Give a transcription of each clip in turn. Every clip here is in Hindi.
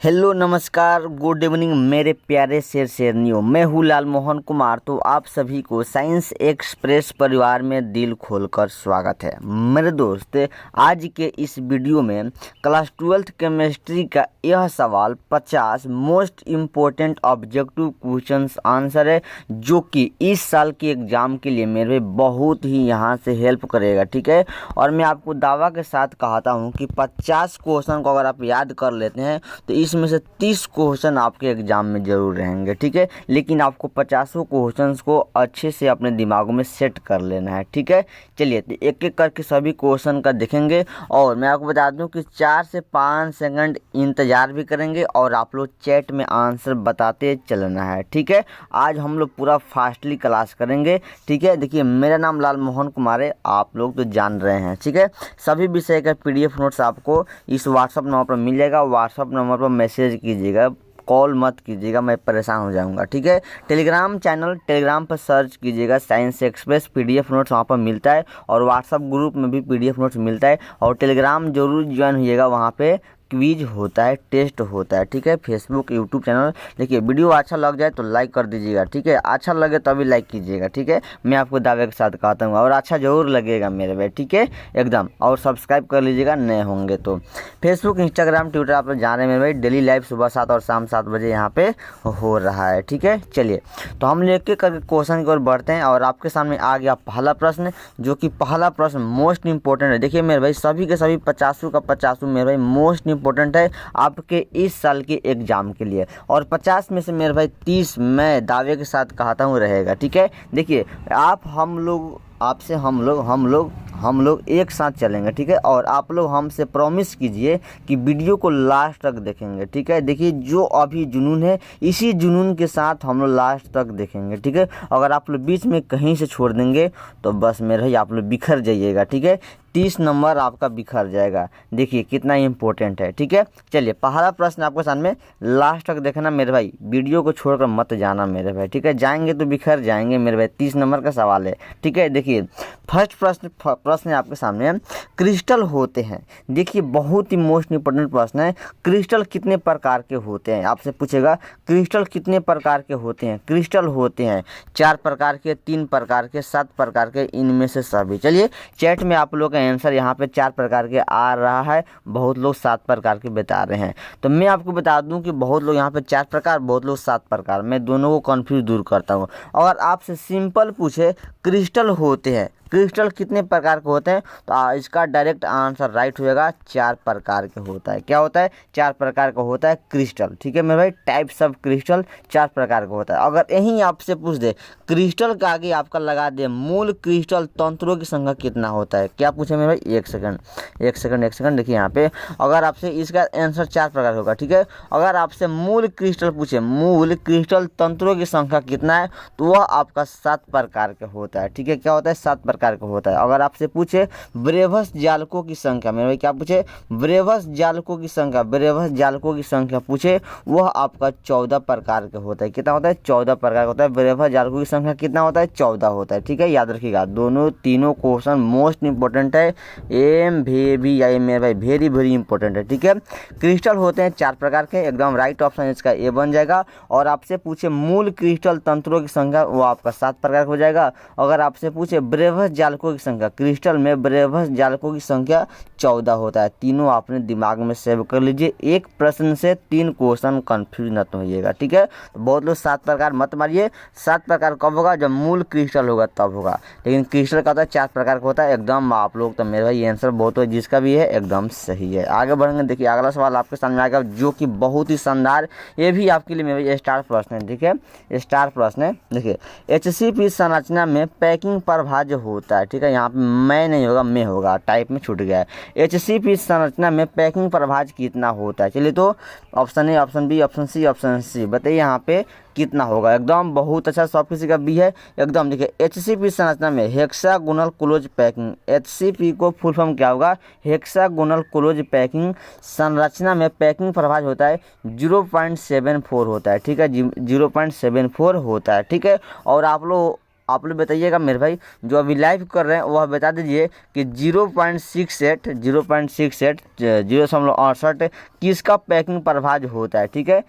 हेलो नमस्कार गुड इवनिंग मेरे प्यारे शेरनियों। मैं हूँ लाल मोहन कुमार। तो आप सभी को साइंस एक्सप्रेस परिवार में दिल खोलकर स्वागत है। मेरे दोस्त, आज के इस वीडियो में क्लास 12th केमिस्ट्री का यह सवाल 50 most important objective questions answer है, जो कि इस साल के एग्जाम के लिए मेरे बहुत ही यहाँ से हेल्प करेगा। ठीक है, और मैं आपको दावा के साथ कहता हूँ कि 50 क्वेश्चन को अगर आप याद कर लेते हैं तो इसमें से 30 क्वेश्चन आपके एग्जाम में जरूर रहेंगे। ठीक है, लेकिन आपको 50 क्वेश्चंस को अच्छे से अपने दिमाग में सेट कर लेना है। ठीक है, चलिए तो एक एक करके सभी क्वेश्चन का देखेंगे। और मैं आपको बता दूं कि 4 से 5 सेकंड इंतजार भी करेंगे और आप लोग चैट में आंसर बताते चलना है। ठीक है, आज हम लोग पूरा फास्टली क्लास करेंगे। ठीक है, देखिए मेरा नाम लाल मोहन कुमार है, आप लोग तो जान रहे हैं। ठीक है, सभी विषय का PDF नोट्स आपको इस व्हाट्सअप नंबर पर मिल जाएगा। व्हाट्सअप नंबर पर मैसेज कीजिएगा, कॉल मत कीजिएगा, मैं परेशान हो जाऊंगा। ठीक है, टेलीग्राम चैनल टेलीग्राम पर सर्च कीजिएगा साइंस एक्सप्रेस, PDF नोट्स वहाँ पर मिलता है। और व्हाट्सअप ग्रुप में भी PDF नोट्स मिलता है। और टेलीग्राम जरूर ज्वाइन होइएगा, वहाँ पे क्विज होता है, टेस्ट होता है। ठीक है, फेसबुक यूट्यूब चैनल। देखिए वीडियो अच्छा लग जाए तो लाइक कर दीजिएगा। ठीक है, अच्छा लगे तभी लाइक कीजिएगा। ठीक है, मैं आपको दावे के साथ कहता हूँ, और अच्छा जरूर लगेगा मेरे भाई। ठीक है एकदम, और सब्सक्राइब कर लीजिएगा नए होंगे तो। फेसबुक इंस्टाग्राम ट्विटर आप लोग जान रहे हैं मेरे भाई, डेली लाइव सुबह 7 और शाम 7 बजे यहाँ पे हो रहा है। ठीक है, चलिए तो हम एक एक करके क्वेश्चन की ओर बढ़ते हैं। और आपके सामने आ गया पहला प्रश्न, जो कि पहला प्रश्न मोस्ट इंपॉर्टेंट है। देखिए मेरे भाई, सभी के सभी 50 का 50 मेरे भाई मोस्ट इंपॉर्टेंट है आपके इस साल के एग्जाम के लिए। और 50 में से मेरे भाई 30 मैं दावे के साथ कहता हूँ रहेगा। ठीक है, देखिए आप हम लोग आपसे हम लोग एक साथ चलेंगे। ठीक है, और आप लोग हमसे प्रॉमिस कीजिए कि वीडियो को लास्ट तक देखेंगे। ठीक है, देखिए जो अभी जुनून है, इसी जुनून के साथ हम लोग लास्ट तक देखेंगे। ठीक है, अगर आप लोग बीच में कहीं से छोड़ देंगे तो बस मेरे भाई आप लोग बिखर जाइएगा। ठीक है, 30 नंबर आपका बिखर जाएगा। देखिए कितना इंपॉर्टेंट है। ठीक है, चलिए पहला प्रश्न आपके सामने, लास्ट तक देखना मेरे भाई, वीडियो को छोड़कर मत जाना मेरे भाई। ठीक है, जाएंगे तो बिखर जाएंगे मेरे भाई। 30 नंबर का सवाल है। ठीक है, देखिए फर्स्ट प्रश्न है आपके सामने, क्रिस्टल होते हैं। देखिए बहुत ही मोस्ट इंपॉर्टेंट प्रश्न है। क्रिस्टल कितने प्रकार के होते हैं, आपसे पूछेगा क्रिस्टल कितने प्रकार के होते हैं। क्रिस्टल होते हैं 4 प्रकार के, 3 प्रकार के, 7 प्रकार के, इनमें से सभी। चलिए चैट में आप लोग का आंसर यहाँ पे 4 प्रकार के आ रहा है, बहुत लोग 7 प्रकार के बता रहे हैं। तो मैं आपको बता दूं कि बहुत लोग यहाँ पे 4 प्रकार, बहुत लोग 7 प्रकार, मैं दोनों को कंफ्यूज दूर करता हूँ। अगर आपसे सिंपल पूछे क्रिस्टल होते हैं, क्रिस्टल कितने प्रकार के होते हैं, तो इसका डायरेक्ट आंसर राइट होएगा, 4 प्रकार के होता है। क्या होता है? 4 प्रकार का होता है क्रिस्टल। ठीक है मेरे भाई, टाइप्स ऑफ क्रिस्टल 4 प्रकार का होता है। अगर यहीं आपसे पूछ दे क्रिस्टल का आगे आपका लगा दे मूल क्रिस्टल तंत्रों की संख्या कितना होता है, क्या पूछे मेरे भाई? एक सेकंड देखिए यहाँ पे, अगर आपसे इसका आंसर 4 प्रकार होगा। ठीक है, अगर आपसे मूल क्रिस्टल पूछे मूल क्रिस्टल तंत्रों की संख्या कितना है, तो वह आपका 7 प्रकार का होता है। ठीक है, क्या होता है? 7 प्रकार का होता है। अगर आपसे पूछे ब्रेवस जालकों की संख्या, मेरे भाई क्या पूछे? ब्रेवस जालकों की संख्या, ब्रेवस जालकों की संख्या पूछे, वह आपका 14 प्रकार का होता है। कितना होता है? 14 प्रकार का होता है। ब्रेवस जालकों की संख्या कितना होता है? 14 होता है। ठीक है, याद रखिएगा, दोनों तीनों क्वेश्चन मोस्ट इंपॉर्टेंट है, मेरे भाई वेरी वेरी इंपॉर्टेंट है। ठीक है, क्रिस्टल होते हैं 4 प्रकार के, एकदम राइट ऑप्शन इसका ए बन जाएगा। और आपसे पूछे मूल क्रिस्टल तंत्रों की संख्या, वो आपका 7 प्रकार का हो जाएगा। अगर आपसे पूछे ब्रेवस जालकों की संख्या, क्रिस्टल में ब्रेवस जालकों की संख्या 14 होता है। तीनों आपने दिमाग में सेव कर लीजिए, एक प्रश्न से 3 क्वेश्चन कंफ्यूज न होइएगा। ठीक है, तो बहुत लोग 7 प्रकार मत मारिए। 7 प्रकार कब होगा? जब मूल क्रिस्टल होगा तब होगा। लेकिन क्रिस्टल का होता है 4 प्रकार का होता है। एकदम आप लोग तो मेरे भाई आंसर बहुत हो, जिसका भी है एकदम सही है। आगे बढ़ेंगे, देखिए अगला सवाल आपके सामने आएगा, जो कि बहुत ही शानदार, ये भी आपके लिए मेरे स्टार प्रश्न है। ठीक है, स्टार प्रश्न है। देखिए HCP संरचना में पैकिंग प्रभाव जो होता है, ठीक है, यहाँ पे मैं नहीं होगा, मैं होगा, टाइप में छूट गया है। HCP संरचना में पैकिंग प्रभाव कितना होता है? चलिए तो option A, option B, option C, option C, बताइए यहाँ पे कितना होगा। एकदम बहुत अच्छा, सब किसी का बी है एकदम। देखिए HCP संरचना में हेक्सागोनल क्लोज पैकिंग, HCP को फुल फॉर्म क्या होगा? हेक्सागोनल क्लोज पैकिंग संरचना में पैकिंग प्रभाव होता है 0.74 होता है। ठीक है, 0.74 होता है। ठीक है, और आप लोग आप लोग बताइएगा मेरे भाई, जो अभी लाइव कर रहे हैं वह बता दीजिए कि 0.68 0.68 किसका पैकिंग प्रभाज होता है। ठीक है,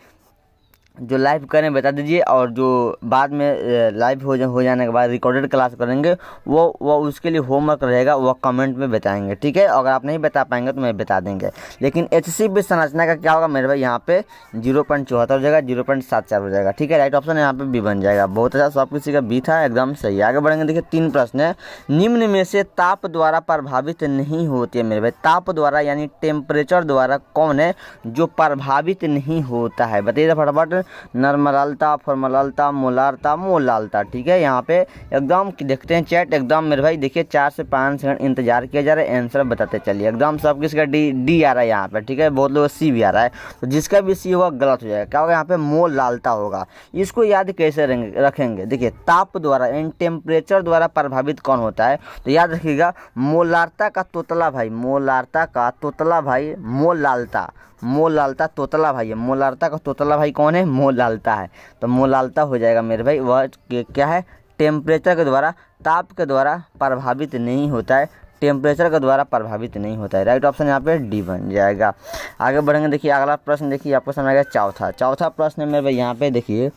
जो लाइव करें बता दीजिए, और जो बाद में लाइव हो जाने के बाद रिकॉर्डेड क्लास करेंगे वो उसके लिए होमवर्क रहेगा, वह कमेंट में बताएंगे। ठीक है, अगर आप नहीं बता पाएंगे तो मैं बता देंगे। लेकिन HCB संरचना का क्या होगा मेरे भाई, यहाँ पे 0.74 हो जाएगा, 0.74 हो जाएगा। ठीक है, राइट ऑप्शन यहाँ पे बी बन जाएगा। बहुत अच्छा, सब किसी का बी था, एकदम सही। आगे बढ़ेंगे, देखिए 3 प्रश्न है। निम्न में से ताप द्वारा प्रभावित नहीं होती है मेरे भाई, ताप द्वारा यानी टेम्परेचर द्वारा कौन है जो प्रभावित नहीं होता है, बताइए फटाफट। नॉर्मलता, फॉर्मलता, मोलारता, मोलालता। ठीक है, यहाँ पे एकदम देखते हैं चैट, एकदम मेरे भाई देखिए 4 से 5 सेकंड इंतजार किया जा रहा है, आंसर बताते चलिए। एकदम सब किसका डी आ रहा है यहाँ पे। ठीक है, बहुत लोग सी भी आ रहा है, तो जिसका भी सी होगा गलत हो जाएगा। क्या होगा यहाँ पे, मोलालता होगा। इसको याद कैसे रखेंगे, देखिए ताप द्वारा यानी टेम्परेचर द्वारा प्रभावित कौन होता है, तो याद रखिएगा मोलारता का तोतला भाई, मोलारता का तोतला भाई मोलालता, मोलालता तोतला भाई है। मोलारता का तोतला भाई कौन है, मोलालता है। तो मोलालता हो जाएगा मेरे भाई, वह क्या है, टेम्परेचर के द्वारा, ताप के द्वारा प्रभावित नहीं होता है, टेम्परेचर के द्वारा प्रभावित नहीं होता है। राइट ऑप्शन यहाँ पे डी बन जाएगा। आगे बढ़ेंगे, देखिए अगला प्रश्न देखिए आपको समझ आएगा। चौथा प्रश्न है मेरे भाई, यहाँ पे देखिए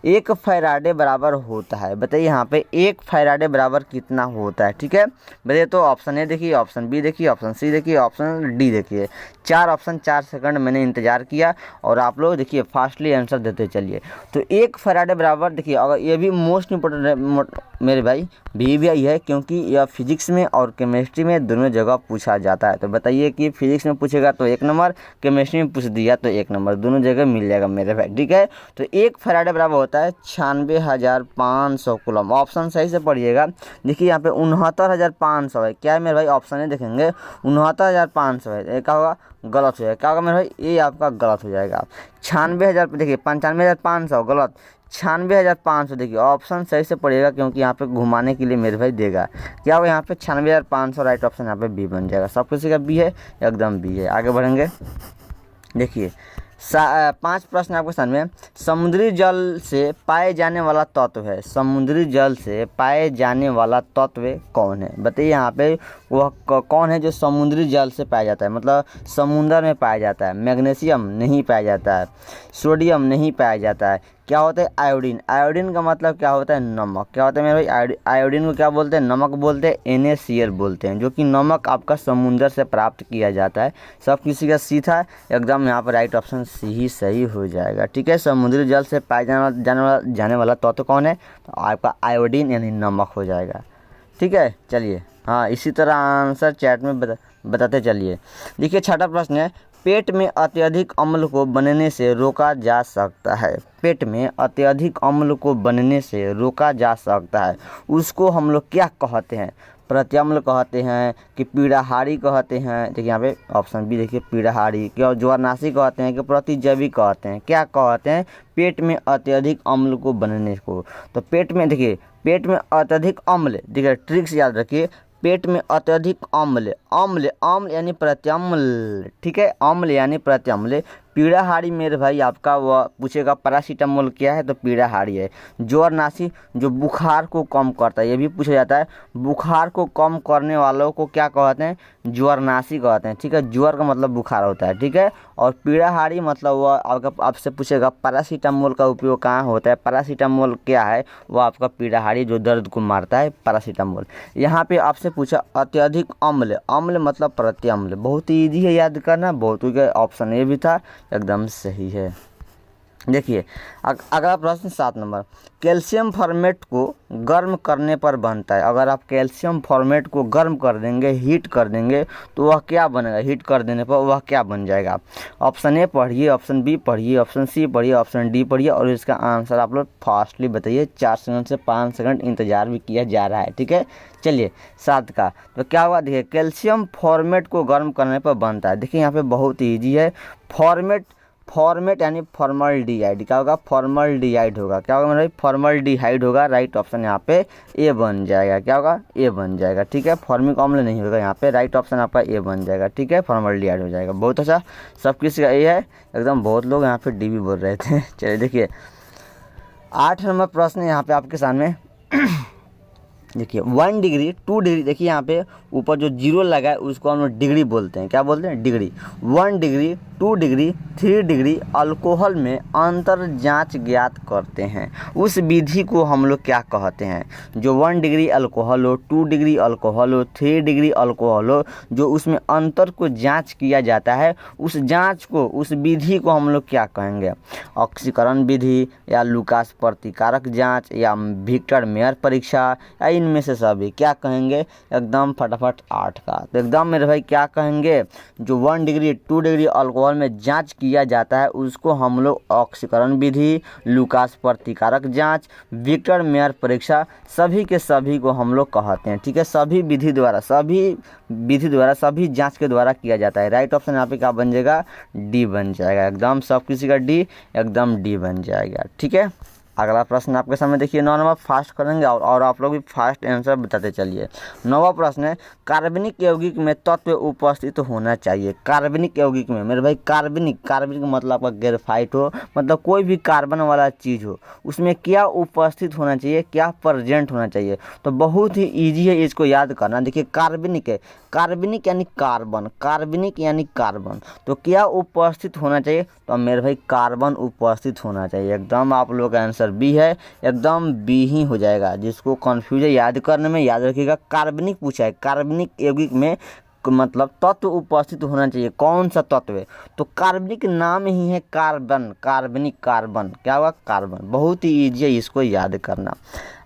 1 फैराडे बराबर होता है, बताइए यहाँ पे 1 फैराडे बराबर कितना होता है। ठीक है, बताइए। तो ऑप्शन ए देखिए, ऑप्शन बी देखिए, ऑप्शन सी देखिए, ऑप्शन डी देखिए। 4 ऑप्शन, 4 सेकंड मैंने इंतजार किया और आप लोग देखिए फास्टली आंसर देते चलिए। तो 1 फैराडे बराबर देखिए, अगर ये भी मोस्ट इंपॉर्टेंट है मेरे भाई, VVI है, क्योंकि यह फिजिक्स में और केमिस्ट्री में दोनों जगह पूछा जाता है। तो बताइए कि फिजिक्स में पूछेगा तो 1 नंबर, केमिस्ट्री में पूछ दिया तो 1 नंबर, दोनों जगह मिल जाएगा मेरे भाई। ठीक है, तो 1 फैराडे बराबर होता है 96,500 कूलम। ऑप्शन सही से पढ़िएगा, देखिए यहाँ पे 69,500 है। क्या है मेरे भाई, ऑप्शन है देखेंगे 69,500 है, क्या होगा, गलत हो जाएगा। क्या होगा मेरे भाई, ये आपका गलत हो जाएगा। 96,000 देखिए, 95,500 गलत, 96,500 देखिए, ऑप्शन सही से पड़ेगा, क्योंकि यहाँ पे घुमाने के लिए मेरे भाई देगा। क्या होगा यहाँ पे 96,500, राइट ऑप्शन यहाँ पे बी बन जाएगा। सब किसी का बी है, एकदम बी है। आगे बढ़ेंगे, देखिए 5 प्रश्न आपके सामने। समुद्री जल से पाए जाने वाला तत्व है, समुद्री जल से पाए जाने वाला तत्व कौन है, बताइए यहाँ पे वह कौन है जो समुद्री जल से पाया जाता है, मतलब समुद्र में पाया जाता है। मैग्नीशियम नहीं पाया जाता है, सोडियम नहीं पाया जाता है, क्या होता है, आयोडीन। आयोडीन का मतलब क्या होता है, नमक। क्या होता है मेरे भाई, आयोडीन को क्या बोलते हैं, नमक बोलते हैं, NaCl बोलते हैं, जो कि नमक आपका समुद्र से प्राप्त किया जाता है। सब किसी का सी था, एकदम यहाँ पर राइट ऑप्शन सी ही सही हो जाएगा। ठीक है, समुद्री जल से पाए जाने वाला तत्व कौन है, तो आपका आयोडीन यानी नमक हो जाएगा। ठीक है, चलिए, हाँ इसी तरह आंसर चैट में बताते चलिए। देखिए 6ठा प्रश्न है, पेट में अत्यधिक अम्ल को बनने से रोका जा सकता है, पेट में अत्यधिक अम्ल को बनने से रोका जा सकता है, उसको हम लोग क्या कहते हैं, प्रत्यम्ल कहते हैं कि पीड़ाहारी कहते हैं। देखिए यहाँ पे ऑप्शन बी देखिए, पीड़ाहारी, क्या ज्वारनाशी कहते हैं कि प्रतिजैवी कहते हैं, क्या कहते हैं, पेट में अत्यधिक अम्ल को बनने को। तो पेट में देखिए, पेट में अत्यधिक अम्ल, देखिए ट्रिक्स याद रखिए, पेट में अत्यधिक अम्ल, अम्ल अम्ल यानी प्रत्यम्ल। ठीक है, अम्ल यानी प्रत्यम्ल। पीड़ाहारी मेरे भाई आपका वह पूछेगा पैरासीटामोल क्या है, तो पीड़ाहारी है। ज्वरनाशी जो बुखार को कम करता है, ये भी पूछा जाता है, बुखार को कम करने वालों को क्या कहते हैं, ज्वरनाशी कहते हैं। ठीक है, ज्वर का मतलब बुखार होता है। ठीक है, और पीड़ाहारी मतलब वह आपसे पूछेगा पैरासीटामोल का उपयोग कहाँ होता है, पैरासीटामोल क्या है, वह आपका पीड़ाहारी जो दर्द को मारता है, पैरासीटामोल। यहाँ पे आपसे पूछा अत्यधिक अम्ल, अम्ल मतलब प्रत्यम्ल, बहुत ही ईजी है याद करना, बहुत ही ऑप्शन ए भी था, एकदम सही है। देखिए अगला प्रश्न 7 नंबर, कैल्शियम फॉर्मेट को गर्म करने पर बनता है। अगर आप कैल्शियम फॉर्मेट को गर्म कर देंगे, हीट कर देंगे, तो वह क्या बनेगा, हीट कर देने पर वह क्या बन जाएगा। ऑप्शन ए पढ़िए, ऑप्शन बी पढ़िए, ऑप्शन सी पढ़िए, ऑप्शन डी पढ़िए, और इसका आंसर आप लोग फास्टली बताइए। 4 सेकंड से 5 सेकंड इंतजार भी किया जा रहा है। ठीक है, चलिए 7 का तो क्या हुआ, देखिए कैल्शियम फॉर्मेट को गर्म करने पर बनता है। देखिए यहाँ पे बहुत ईजी है, फॉर्मेट यानी फॉर्मल्डिहाइड, क्या होगा, फॉर्मल्डिहाइड होगा। क्या होगा मेरे भाई, फॉर्मल्डिहाइड होगा। राइट ऑप्शन यहाँ पे ए बन जाएगा। क्या होगा, ए बन जाएगा। ठीक है, फॉर्मिक अम्ल नहीं होगा यहाँ पे, राइट ऑप्शन आपका ए बन जाएगा। ठीक है, फॉर्मल्डिहाइड हो जाएगा। बहुत अच्छा, सब किसी का ए है, एकदम बहुत लोग यहाँ पे डी भी बोल रहे थे। चलिए देखिए 8 नंबर प्रश्न यहाँ पे आपके सामने। देखिए 1 डिग्री 2 डिग्री, देखिए यहाँ पे ऊपर जो जीरो लगा है उसको हम लोग डिग्री बोलते हैं। क्या बोलते हैं? Degree. 1 degree 2 degree 3 degree alcohol में अंतर जांच ज्ञात करते हैं, उस विधि को हम लोग क्या कहते हैं? जो 1 डिग्री अल्कोहल हो, 2 डिग्री अल्कोहल हो, 3 डिग्री अल्कोहल हो, जो उसमें अंतर को जांच किया जाता है, उस जांच को, उस विधि को हम लोग क्या कहेंगे? ऑक्सीकरण विधि, या लूकास प्रतिकारक जांच, या विक्टर मेयर परीक्षा, या इनमें से सभी। क्या कहेंगे? एकदम फटाफट 8 का। तो एकदम मेरे भाई क्या कहेंगे? जो 1 डिग्री 2 डिग्री अल्कोहल में जांच किया जाता है उसको हम लोग ऑक्सीकरण विधि, लूकास प्रतिकारक जांच, विक्टर मेयर परीक्षा, सभी के सभी को हम लोग कहते हैं। ठीक है, सभी विधि द्वारा, सभी जांच के द्वारा किया जाता है। राइट ऑप्शन यहाँ पे क्या बन जाएगा? डी बन जाएगा। एकदम सब किसी का डी, एकदम डी बन जाएगा। ठीक है, अगला प्रश्न आपके सामने देखिए। 9 नंबर फास्ट करेंगे और आप लोग भी फास्ट आंसर बताते चलिए। 9वां प्रश्न है, कार्बनिक यौगिक में तत्व उपस्थित होना चाहिए। कार्बनिक यौगिक में मेरे भाई, कार्बनिक मतलब आपका ग्रेफाइट हो, मतलब कोई भी कार्बन वाला चीज़ हो, उसमें क्या उपस्थित होना चाहिए, क्या प्रेजेंट होना चाहिए? तो बहुत ही ईजी है इसको याद करना। देखिए कार्बनिक है, कार्बनिक यानी कार्बन, कार्बनिक यानी कार्बन, तो क्या उपस्थित होना चाहिए? तो मेरे भाई कार्बन उपस्थित होना चाहिए। एकदम आप लोग का आंसर बी है, एकदम बी ही हो जाएगा। जिसको कन्फ्यूजन याद करने में, याद रखिएगा कार्बनिक पूछा है, कार्बनिक यौगिक में मतलब तत्व उपस्थित होना चाहिए। कौन सा तत्व है? तो कार्बनिक नाम ही है कार्बन, कार्बनिक, कार्बन क्या होगा? कार्बन। बहुत ही ईजी है, इसको याद करना।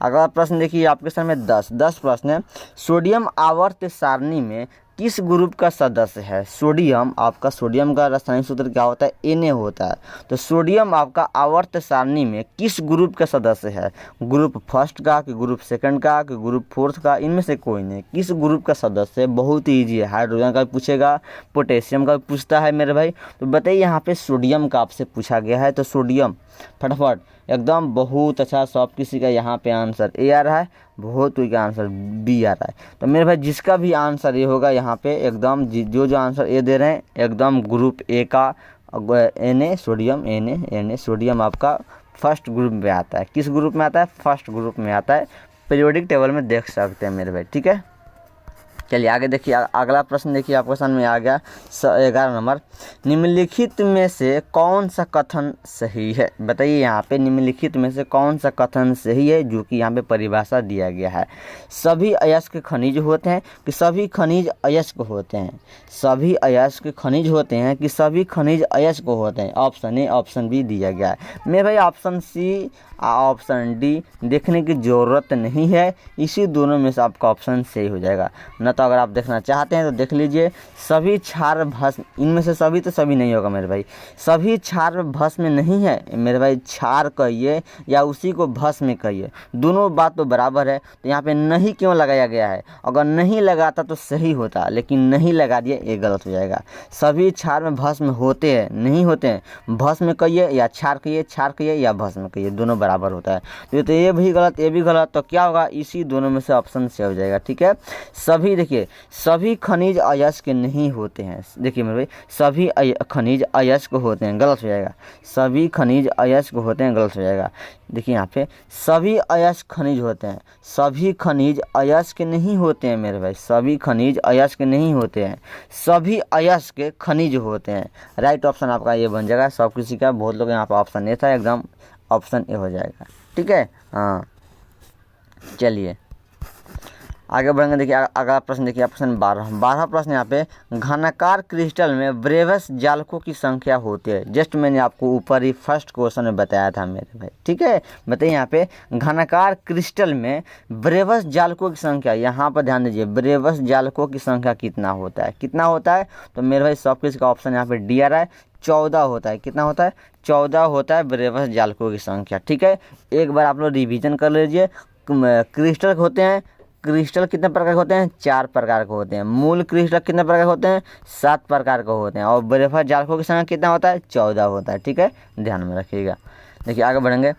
अगला प्रश्न देखिए आपके सामने 10 प्रश्न है। सोडियम आवर्त सारणी में किस ग्रुप का सदस्य है? सोडियम, आपका सोडियम का रासायनिक सूत्र क्या होता है? Na होता है। तो सोडियम आपका आवर्त सारणी में किस ग्रुप का सदस्य है? ग्रुप फर्स्ट का, कि ग्रुप सेकंड का, कि ग्रुप फोर्थ का? इनमें से कोई नहीं। किस ग्रुप का सदस्य है? बहुत ही ईजी है। हाइड्रोजन का भी पूछेगा, पोटेशियम का भी पूछता है मेरे भाई। तो बताइए यहाँ पे सोडियम का आपसे पूछा गया है, तो सोडियम फटाफट एकदम बहुत अच्छा। सब किसी का यहाँ पे आंसर ए आ रहा है, बहुत कोई का आंसर बी आ रहा है। तो मेरे भाई जिसका भी आंसर ए होगा यहाँ पे एकदम, जो आंसर ए दे रहे हैं एकदम ग्रुप ए का Na सोडियम, Na सोडियम आपका फर्स्ट ग्रुप में आता है। किस ग्रुप में आता है? फर्स्ट ग्रुप में आता है। पीरियोडिक टेबल में देख सकते हैं मेरे भाई। ठीक है, चलिए आगे देखिए। अगला प्रश्न देखिए आपके सामने आ गया 11 नंबर। निम्नलिखित में से कौन सा कथन सही है? बताइए यहाँ पे निम्नलिखित में से कौन सा कथन सही है, जो कि यहाँ पे परिभाषा दिया गया है। सभी अयस्क खनिज होते हैं कि सभी खनिज अयस्क होते हैं? सभी अयस्क खनिज होते हैं कि सभी खनिज अयस्क होते हैं? ऑप्शन ए, ऑप्शन बी दिया गया है। मेरे भाई ऑप्शन सी, ऑप्शन डी देखने की ज़रूरत नहीं है। इसी दोनों में से आपका ऑप्शन सही हो जाएगा। न तो अगर आप देखना चाहते हैं तो देख लीजिए। सभी क्षार भस्म, इनमें से सभी तो सभी नहीं होगा मेरे भाई। सभी क्षार भस्म में नहीं है मेरे भाई। क्षार कहिए या उसी को भस्म में कहिए, दोनों बात तो बराबर है। तो यहाँ पे नहीं क्यों लगाया गया है? अगर नहीं लगाता तो सही होता, लेकिन नहीं लगा दिया, ये गलत हो जाएगा। सभी क्षार में भस्म होते हैं, नहीं होते हैं। भस्म कहिए या क्षार कहिए, क्षार कहिए या भस्म कहिए, दोनों बराबर होता है। तो ये भी गलत, ये भी गलत, तो क्या होगा? इसी दोनों में से ऑप्शन से हो जाएगा। ठीक है, सभी देखिए, सभी खनिज अयस्क नहीं होते हैं। देखिए मेरे भाई, सभी खनिज अयस्क होते हैं, गलत हो जाएगा। सभी खनिज अयस्क होते हैं, गलत हो जाएगा। देखिए यहाँ पे सभी अयस्क खनिज होते हैं, सभी खनिज अयस्क नहीं होते हैं मेरे भाई। सभी खनिज अयस्क नहीं होते हैं, सभी अयस्क खनिज होते हैं। राइट ऑप्शन आपका ये बन जाएगा। सब किसी का, बहुत लोग यहाँ पर ऑप्शन ए था, एकदम ऑप्शन ए हो जाएगा। ठीक है, हाँ चलिए आगे बढ़ेंगे। देखिए अगला प्रश्न देखिए प्रश्न 12 प्रश्न यहाँ पे। घनाकार क्रिस्टल में ब्रेवस जालकों की संख्या होती है? जस्ट मैंने आपको ऊपर ही फर्स्ट क्वेश्चन में बताया था मेरे भाई। ठीक है, बताइए यहाँ पे घनाकार क्रिस्टल में ब्रेवस जालकों की संख्या, यहाँ पर ध्यान दीजिए, ब्रेवस जालकों की संख्या कितना होता है? कितना होता है? तो मेरे भाई सब किसी का ऑप्शन यहाँ पे डी आ रहा है, 14 होता है। कितना होता है? 14 होता है ब्रेवस जालकों की संख्या। ठीक है, एक बार आप लोग रिविजन कर लीजिए। क्रिस्टल होते हैं, क्रिस्टल कितने प्रकार के होते हैं? 4 प्रकार के होते हैं। मूल क्रिस्टल कितने प्रकार के होते हैं? 7 प्रकार के होते हैं। और ब्रेवस जालकों की संख्या कितना होता है? 14 होता है। ठीक है, ध्यान में रखिएगा। देखिए आगे बढ़ेंगे।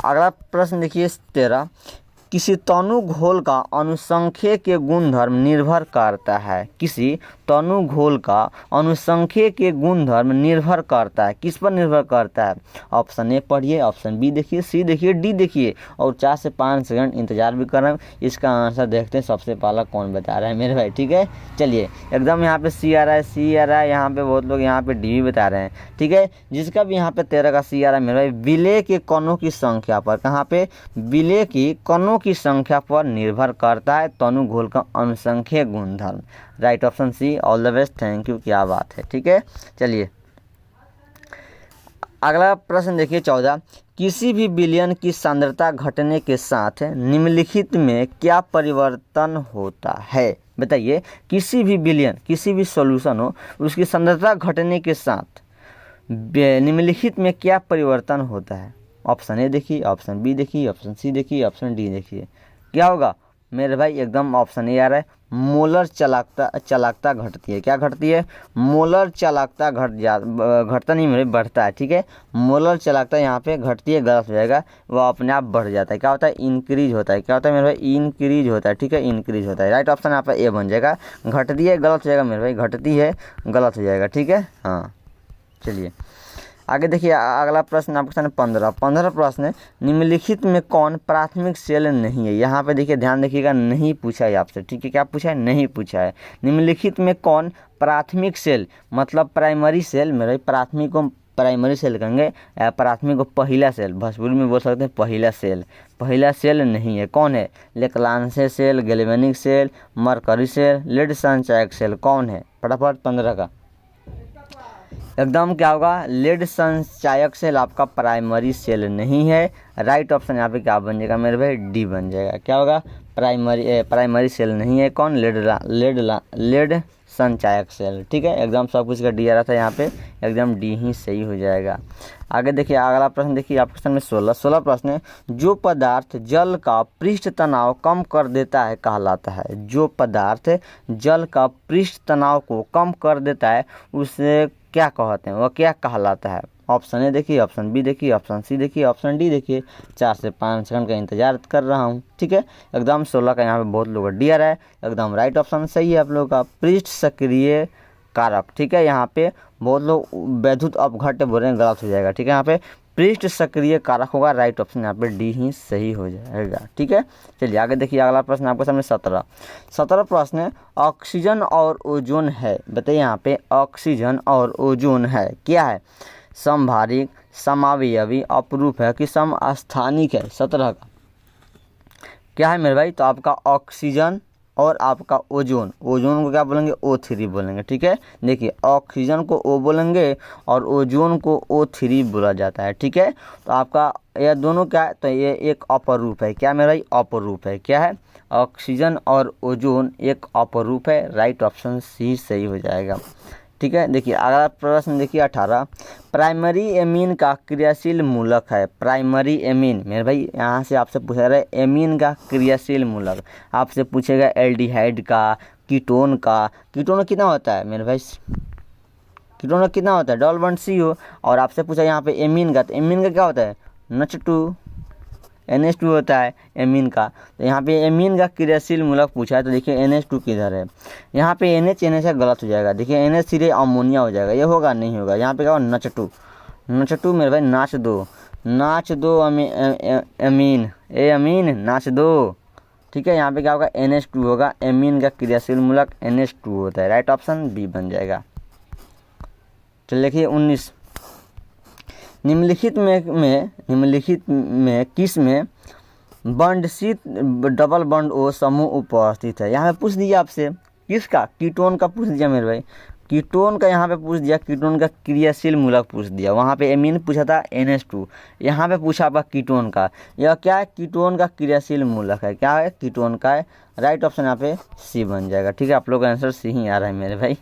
अगला प्रश्न देखिए 13। किसी तनु घोल का अनुसंख्यकीय गुणधर्म निर्भर करता है। किसी तनु घोल का अनुसंख्यकीय गुणधर्म निर्भर करता है। किस पर निर्भर करता है? ऑप्शन ए पढ़िए, ऑप्शन बी देखिए, सी देखिए, डी देखिए और 4 से 5 सेकंड इंतजार भी कर रहे हैं। इसका आंसर देखते हैं सबसे पहला कौन बता रहा है मेरे भाई। ठीक है, चलिए एकदम यहाँ पे सी आ रहा है, सी आ रहा है, यहाँ पे बहुत लोग यहाँ पे डी भी बता रहे हैं। ठीक है, जिसका भी यहाँ पे 13 का सी आ रहा है मेरे भाई, विलेय के कणों की संख्या पर, कहाँ पे? विलेय की कणों की संख्या पर निर्भर करता है तनु घोल का अनुसंख्यकीय गुणधर्म। Right option C. All the best, thank you, क्या बात है। ठीक है, चलिए अगला प्रश्न देखिए 14। किसी भी विलयन की सांद्रता घटने के साथ निम्नलिखित में क्या परिवर्तन होता है? बताइए, किसी भी विलयन, किसी भी सॉल्यूशन हो, उसकी सांद्रता घटने के साथ निम्नलिखित में क्या परिवर्तन होता है? ऑप्शन ए देखिए, ऑप्शन बी देखिए, ऑप्शन सी देखिए, ऑप्शन डी देखिए। क्या होगा मेरे भाई? एकदम ऑप्शन ए आ रहा है, मोलर चालकता घटती है। क्या घटती है? मोलर चालकता घटता नहीं मेरे, बढ़ता है। ठीक है, मोलर चालकता यहाँ पे घटती है, गलत हो जाएगा, वह अपने आप बढ़ जाता है। क्या होता है? इंक्रीज होता है। क्या होता है मेरे भाई? इंक्रीज होता है। ठीक है, इंक्रीज होता है। राइट ऑप्शन यहाँ पे ए बन जाएगा। घटती है गलत हो जाएगा मेरे भाई, घटती है गलत हो जाएगा। ठीक है, हाँ चलिए आगे देखिए। अगला प्रश्न आपके सामने 15 प्रश्न है। निम्नलिखित में कौन प्राथमिक सेल नहीं है? यहाँ पे देखिए, ध्यान देखिएगा, नहीं पूछा है आपसे। ठीक है, क्या पूछा है? नहीं पूछा है। निम्नलिखित में कौन प्राथमिक सेल, मतलब प्राइमरी सेल मेरे, प्राथमिक को प्राइमरी सेल कहेंगे, प्राथमिक को पहला सेल, भोजपुरी में बोल सकते हैं पहला सेल। पहला सेल नहीं है, कौन है? Leclanche cell, galvanic cell, mercury cell, lead संचायक सेल, कौन है? फटाफट 15 का एकदम क्या होगा? लेड संचायक सेल आपका प्राइमरी सेल नहीं है। राइट ऑप्शन यहाँ पे क्या बन जाएगा मेरे भाई? डी बन जाएगा। क्या होगा? प्राइमरी सेल नहीं है, कौन? लेड संचायक सेल। ठीक है, एकदम सब कुछ का डी आ रहा था यहाँ पे, एकदम डी ही सही हो जाएगा। आगे देखिए अगला प्रश्न देखिए आपके सामने 16 प्रश्न है। जो पदार्थ जल का पृष्ठ तनाव कम कर देता है कहलाता है। जो पदार्थ जल का पृष्ठ तनाव को कम कर देता है उसे क्या कहते हैं? वह क्या कहलाता है? ऑप्शन ए देखिए, ऑप्शन बी देखिए, ऑप्शन सी देखिए, ऑप्शन डी देखिए। 4 से 5 सेकंड का इंतजार कर रहा हूँ। ठीक है, एकदम 16 का यहाँ पे बहुत लोग डी आ रहा है, एकदम राइट ऑप्शन सही है आप लोगों का, पृष्ठ सक्रिय कारक। ठीक है, यहाँ पे बहुत लोग वैद्युत अपघट्य बोल रहे हैं, गलत हो जाएगा। ठीक है, यहाँ पे पृष्ठ सक्रिय कारक होगा। राइट ऑप्शन यहाँ पे डी ही सही हो जाएगा। ठीक है, चलिए आगे देखिए अगला प्रश्न आपके सामने 17 प्रश्न है। ऑक्सीजन और ओजोन है, बताइए यहाँ पे ऑक्सीजन और ओजोन है क्या है? समभारिक, समावयवी, अपरूप है कि समस्थानिक है? 17 का क्या है मेरे भाई? तो आपका ऑक्सीजन और आपका ओजोन, ओजोन को क्या बोलेंगे? O3 बोलेंगे। ठीक है, देखिए ऑक्सीजन को O बोलेंगे और ओजोन को O3 बोला जाता है। ठीक है, तो आपका यह दोनों क्या है? तो ये एक अपरूप है। क्या मेरा भाई? अपरूप है। क्या है? ऑक्सीजन और ओजोन एक अपरूप है। राइट ऑप्शन सी सही हो जाएगा। ठीक है, देखिए अगला प्रश्न देखिए 18। प्राइमरी एमीन का क्रियाशील मूलक है। प्राइमरी एमीन मेरे भाई यहाँ से आपसे पूछा रहा है एमीन का क्रियाशील मूलक, आपसे पूछेगा एल्डिहाइड का, कीटोन का। कीटोन कितना होता है मेरे भाई? कीटोन कितना होता है? Double bond CO। और आपसे पूछा यहाँ पे एमीन का, तो एमीन का क्या होता है? NH2 NH2 होता है एमीन का। तो यहाँ पे एमीन का क्रियाशील मूलक पूछा है, तो देखिए NH2 किधर है? यहाँ पे NH गलत हो जाएगा। देखिए NH सीधे अमोनिया हो जाएगा, ये होगा नहीं होगा। यहाँ पे क्या होगा? NH2 मेरे भाई नाच दो अमीन, ए अमीन नाच दो। ठीक है, यहाँ पे क्या होगा? NH2 होगा। एमीन का क्रियाशील मूलक NH2 होता है। राइट ऑप्शन बी बन जाएगा। चलिए देखिए 19। निम्नलिखित में किस में बॉन्डशीट डबल बॉन्ड O समूह उपस्थित है? यहाँ पे पूछ दिया आपसे किसका? कीटोन का पूछ दिया मेरे भाई, कीटोन का यहाँ पे पूछ दिया, कीटोन का क्रियाशील मूलक पूछ दिया। वहाँ पे एमीन पूछा था NH2, यहाँ पे पूछा आपका कीटोन का। यह क्या है? कीटोन का क्रियाशील मूलक है। क्या है? कीटोन का है। राइट ऑप्शन यहाँ पे सी बन जाएगा। ठीक है, आप लोग का आंसर सी ही आ रहा है मेरे भाई।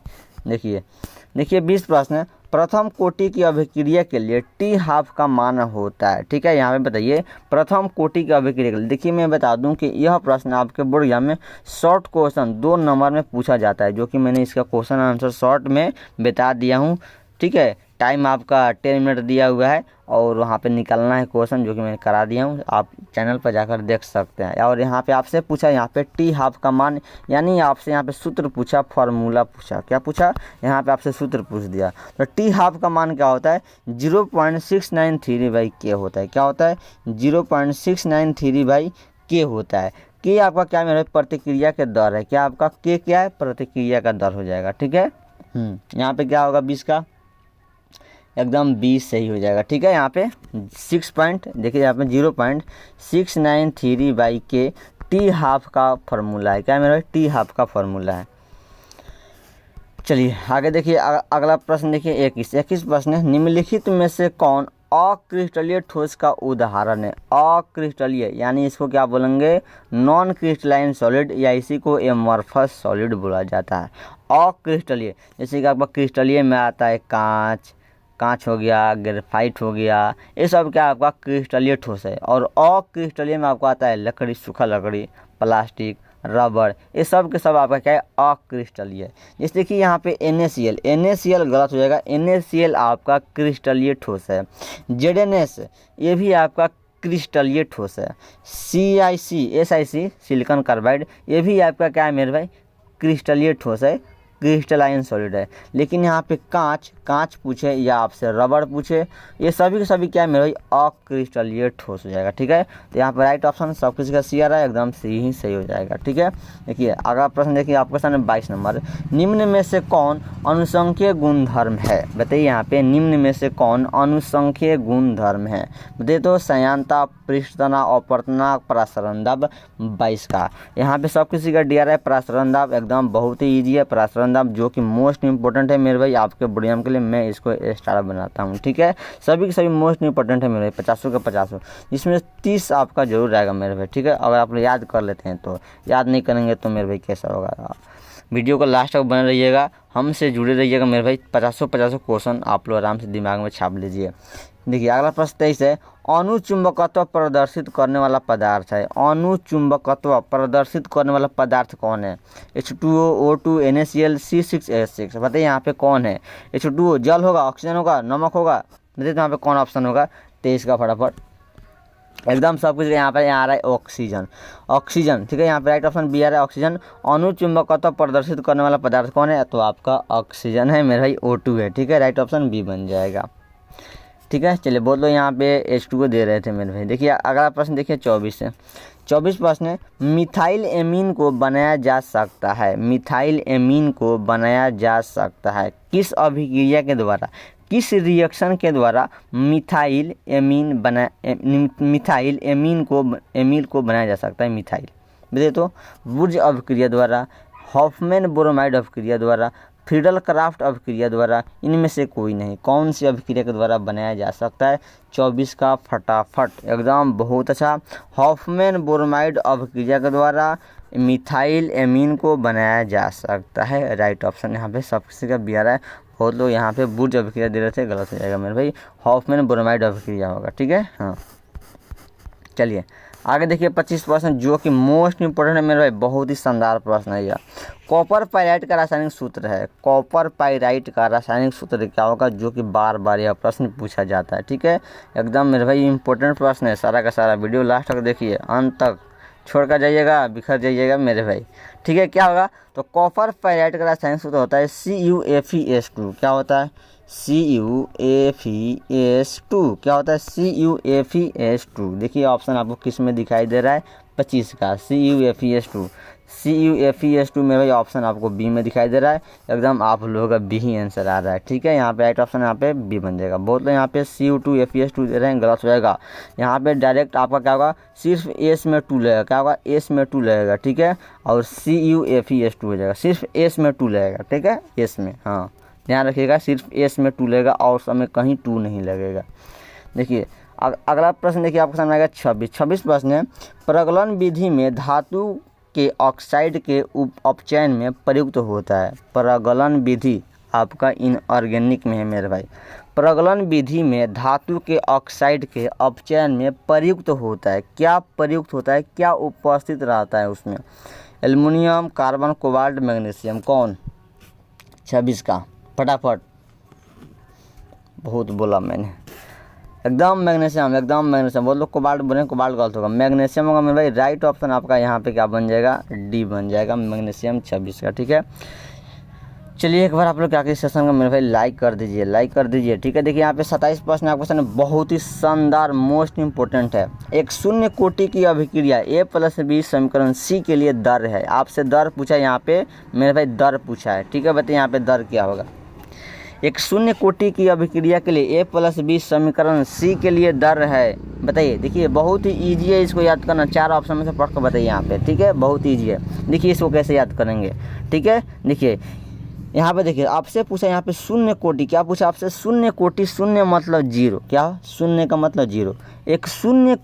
देखिए 20 प्रश्न है। प्रथम कोटि की अभिक्रिया के लिए T½ का मान होता है। ठीक है, यहाँ पे बताइए प्रथम कोटि की अभिक्रिया के लिए। देखिए मैं बता दूं कि यह प्रश्न आपके बोर्ड एग्जाम में शॉर्ट क्वेश्चन 2 नंबर में पूछा जाता है, जो कि मैंने इसका क्वेश्चन आंसर शॉर्ट में बता दिया हूँ। ठीक है, टाइम आपका 10 मिनट दिया हुआ है और वहाँ पे निकालना है क्वेश्चन, जो कि मैं करा दिया हूँ, आप चैनल पर जाकर देख सकते हैं। और यहाँ पे आपसे पूछा यहाँ पे टी हाफ का मान, यानी आपसे यहाँ पे सूत्र पूछा, फार्मूला पूछा, क्या पूछा यहाँ पे आपसे सूत्र पूछ दिया। तो टी हाफ का मान क्या होता है 0.693/k होता है। क्या होता है 0.693/k होता है। के आपका क्या मेरे प्रतिक्रिया के दर है, क्या आपका के क्या है प्रतिक्रिया का दर हो जाएगा। ठीक है, यहाँ पे क्या होगा 20 का, एकदम 20 सही हो जाएगा। ठीक है, यहाँ पे 6 पॉइंट देखिए, यहाँ पे 0.693/k टी हाफ का फॉर्मूला है। क्या मेरा टी हाफ का फॉर्मूला है। चलिए आगे देखिए, अगला प्रश्न देखिए 21 प्रश्न है, निम्नलिखित में से कौन अक्रिस्टलीय ठोस का उदाहरण है। अक्रिस्टलीय यानी इसको क्या बोलेंगे नॉन क्रिस्टलाइन सॉलिड, या इसी को एमॉर्फस सॉलिड बोला जाता है। अक्रिस्टलीय जैसे कि आपका क्रिस्टलीय में आता है कांच हो गया, ग्रेफाइट हो गया, ये सब क्या आपका क्रिस्टलीय ठोस है। और अक्रिस्टलीय में आपको आता है लकड़ी, सूखा लकड़ी, प्लास्टिक, रबड़, ये सब के सब आपका क्या है अक्रिस्टलीय। जैसे कि यहाँ पे NaCl गलत हो जाएगा, NaCl आपका क्रिस्टलीय ठोस है। ZnS ये भी आपका क्रिस्टलीय ठोस है। SiC सिलिकॉन कार्बाइड ये भी आपका क्या है मेरे भाई क्रिस्टलीय ठोस है, क्रिस्टलाइन सॉलिड है। लेकिन यहाँ पे कांच पूछे या आपसे रबड़ पूछे, ये सभी के सभी क्या है मेरे भाई अक्रिस्टलीय ठोस हो जाएगा। ठीक है, तो यहाँ पर राइट ऑप्शन सब किसी का सी आ रहा है, एकदम सी ही सही हो जाएगा। ठीक है, देखिए अगला प्रश्न देखिए आपके सामने 22 नंबर, निम्न में से कौन अनुसंख्यीय गुणधर्म है। बताइए यहाँ पे निम्न में से कौन अनुसंख्यीय गुणधर्म है। बताइए तो संयानता, पृष्ठतना, अपवर्तनांक, प्रसारण दाब 22 का। यहाँ पे सब किसी का डी आ रहा है प्रसारण दाब, एकदम बहुत ही ईजी है प्रसारण दाब, जो कि मोस्ट इंपॉर्टेंट है मेरे भाई आपके बढ़िया के लिए, मैं इसको स्टार बनाता हूँ। ठीक है, सभी के सभी मोस्ट इंपॉर्टेंट है मेरे भाई, 50 का 50, इसमें 30 आपका जरूर आएगा मेरे भाई। ठीक है, अगर आप लोग याद कर लेते हैं तो, याद नहीं करेंगे तो मेरे भाई कैसा होगा। वीडियो को लास्ट तक बने रहिएगा, हमसे जुड़े रहिएगा मेरे भाई। 50 क्वेश्चन आप लोग आराम से दिमाग में छाप लीजिए। देखिए अगला प्रश्न 23 है, अणुचुंबकत्व प्रदर्शित करने वाला पदार्थ है। अणुचुंबकत्व प्रदर्शित करने वाला पदार्थ कौन है। H2O, O2, NaCl, C6H6। बताइए यहाँ पे कौन है। H2O जल होगा, ऑक्सीजन होगा, नमक होगा। बताइए तो यहाँ पे कौन ऑप्शन होगा 23 का फटाफट, एकदम सब कुछ यहाँ पे आ रहा है ऑक्सीजन। ठीक है, यहाँ पे राइट ऑप्शन बी आ रहा है ऑक्सीजन। अणुचुंबकत्व प्रदर्शित करने वाला पदार्थ कौन है, तो आपका ऑक्सीजन है मेरे भाई, O2 है। ठीक है, राइट ऑप्शन बी बन जाएगा। ठीक है, चलिए बोल दो, यहाँ पे H2O दे रहे थे मेरे भाई। देखिए अगला प्रश्न देखिए 24 है। 24 प्रश्न है, मिथाइल एमीन को बनाया जा सकता है। मिथाइल एमीन को बनाया जा सकता है किस अभिक्रिया के द्वारा, किस रिएक्शन के द्वारा मिथाइल एमीन को बनाया जा सकता है। मिथाइल बताइए तो वुर्ज अभिक्रिया द्वारा, हॉफमैन ब्रोमाइड अभिक्रिया द्वारा, फ्रीडल क्राफ्ट अभिक्रिया द्वारा, इनमें से कोई नहीं। कौन सी अभिक्रिया के द्वारा बनाया जा सकता है 24 का फटाफट, एकदम बहुत अच्छा। हॉफमैन ब्रोमाइड अभिक्रिया के द्वारा मिथाइल एमीन को बनाया जा सकता है। राइट ऑप्शन यहाँ पे सब किसी का भी आ रहा है। बहुत लोग यहाँ पे वुर्ज अभिक्रिया दे रहे थे, गलत हो जाएगा मेरे भाई, हॉफमैन ब्रोमाइड अभिक्रिया होगा। ठीक है, हाँ चलिए आगे देखिए 25 प्रश्न, जो कि मोस्ट इंपोर्टेंट है मेरे भाई, बहुत ही शानदार प्रश्न है यह। कॉपर पाइराइट का रासायनिक सूत्र है। कॉपर पाइराइट का रासायनिक सूत्र क्या होगा, जो कि बार बार यह प्रश्न पूछा जाता है। ठीक है, एकदम मेरे भाई इंपॉर्टेंट प्रश्न है, सारा का सारा वीडियो लास्ट तक देखिए, अंत तक छोड़ कर जाइएगा, बिखर जाइएगा मेरे भाई। ठीक है, क्या होगा तो कॉपर पाइराइट का रासायनिक सूत्र होता है CuFeS2। क्या होता है CuFeS2, क्या होता है CuFeS2। देखिए ऑप्शन आपको किस में दिखाई दे रहा है 25 का, CuFeS2 में भाई ऑप्शन आपको बी में दिखाई दे रहा है, एकदम आप लोगों का बी ही आंसर आ रहा है। ठीक है, यहाँ पे राइट ऑप्शन यहाँ पे बी बन जाएगा। बहुत लोग यहाँ पे Cu2FeS2 दे रहे हैं, गलत हो जाएगा। यहाँ पे डायरेक्ट आपका क्या होगा, सिर्फ एस में 2 लगेगा, क्या होगा एस में 2 लगेगा। ठीक है, और CuFeS2 हो जाएगा, सिर्फ एस में 2 लगेगा। ठीक है, एस में, हाँ ध्यान रखिएगा, सिर्फ एस में 2 लगेगा और सब में कहीं 2 नहीं लगेगा। देखिए अगला प्रश्न देखिए आपके सामने आएगा 26 प्रश्न है, प्रगलन विधि में धातु के ऑक्साइड के अपचयन में प्रयुक्त होता है। प्रगलन विधि आपका इनऑर्गेनिक में है मेरे भाई। प्रगलन विधि में धातु के ऑक्साइड के अपचयन में प्रयुक्त होता है। क्या प्रयुक्त होता है, क्या उपस्थित रहता है उसमें। एल्युमिनियम, कार्बन, कोबाल्ट, मैग्नीशियम, कौन 26 का फटाफट बहुत बोला मैंने। एकदम मैग्नीशियम। बहुत लोग कोबाल्ट बोले, कोबाल्ट गलत होगा, मैग्नीशियम होगा मेरे भाई। राइट ऑप्शन आपका यहाँ पे क्या बन जाएगा, डी बन जाएगा, मैग्नीशियम 26 का। ठीक है, चलिए एक बार आप लोग क्या करिए सेशन को मेरे भाई लाइक कर दीजिए। ठीक है, देखिए यहाँ पे 27 प्रश्न आपका क्वेश्चन बहुत ही शानदार, मोस्ट इंपॉर्टेंट है। एक शून्य कोटि की अभिक्रिया A+B समीकरण C के लिए दर है। आपसे दर पूछा है यहाँ पे मेरे भाई, दर पूछा है। ठीक है, बताइए यहाँ पे दर क्या होगा। एक शून्य कोटि की अभिक्रिया के लिए A+B समीकरण C के लिए दर है, बताइए। देखिए बहुत ही ईजी है, इसको याद करना। 4 ऑप्शन में से पढ़ कर बताइए यहाँ पे। ठीक है, बहुत ईजी है। देखिए इसको कैसे याद करेंगे। ठीक है, देखिए यहाँ पे देखिए आपसे पूछा यहाँ पे शून्य कोटि, क्या पूछा आपसे, शून्य कोटि। शून्य मतलब जीरो, क्या शून्य का मतलब जीरो। एक शून्य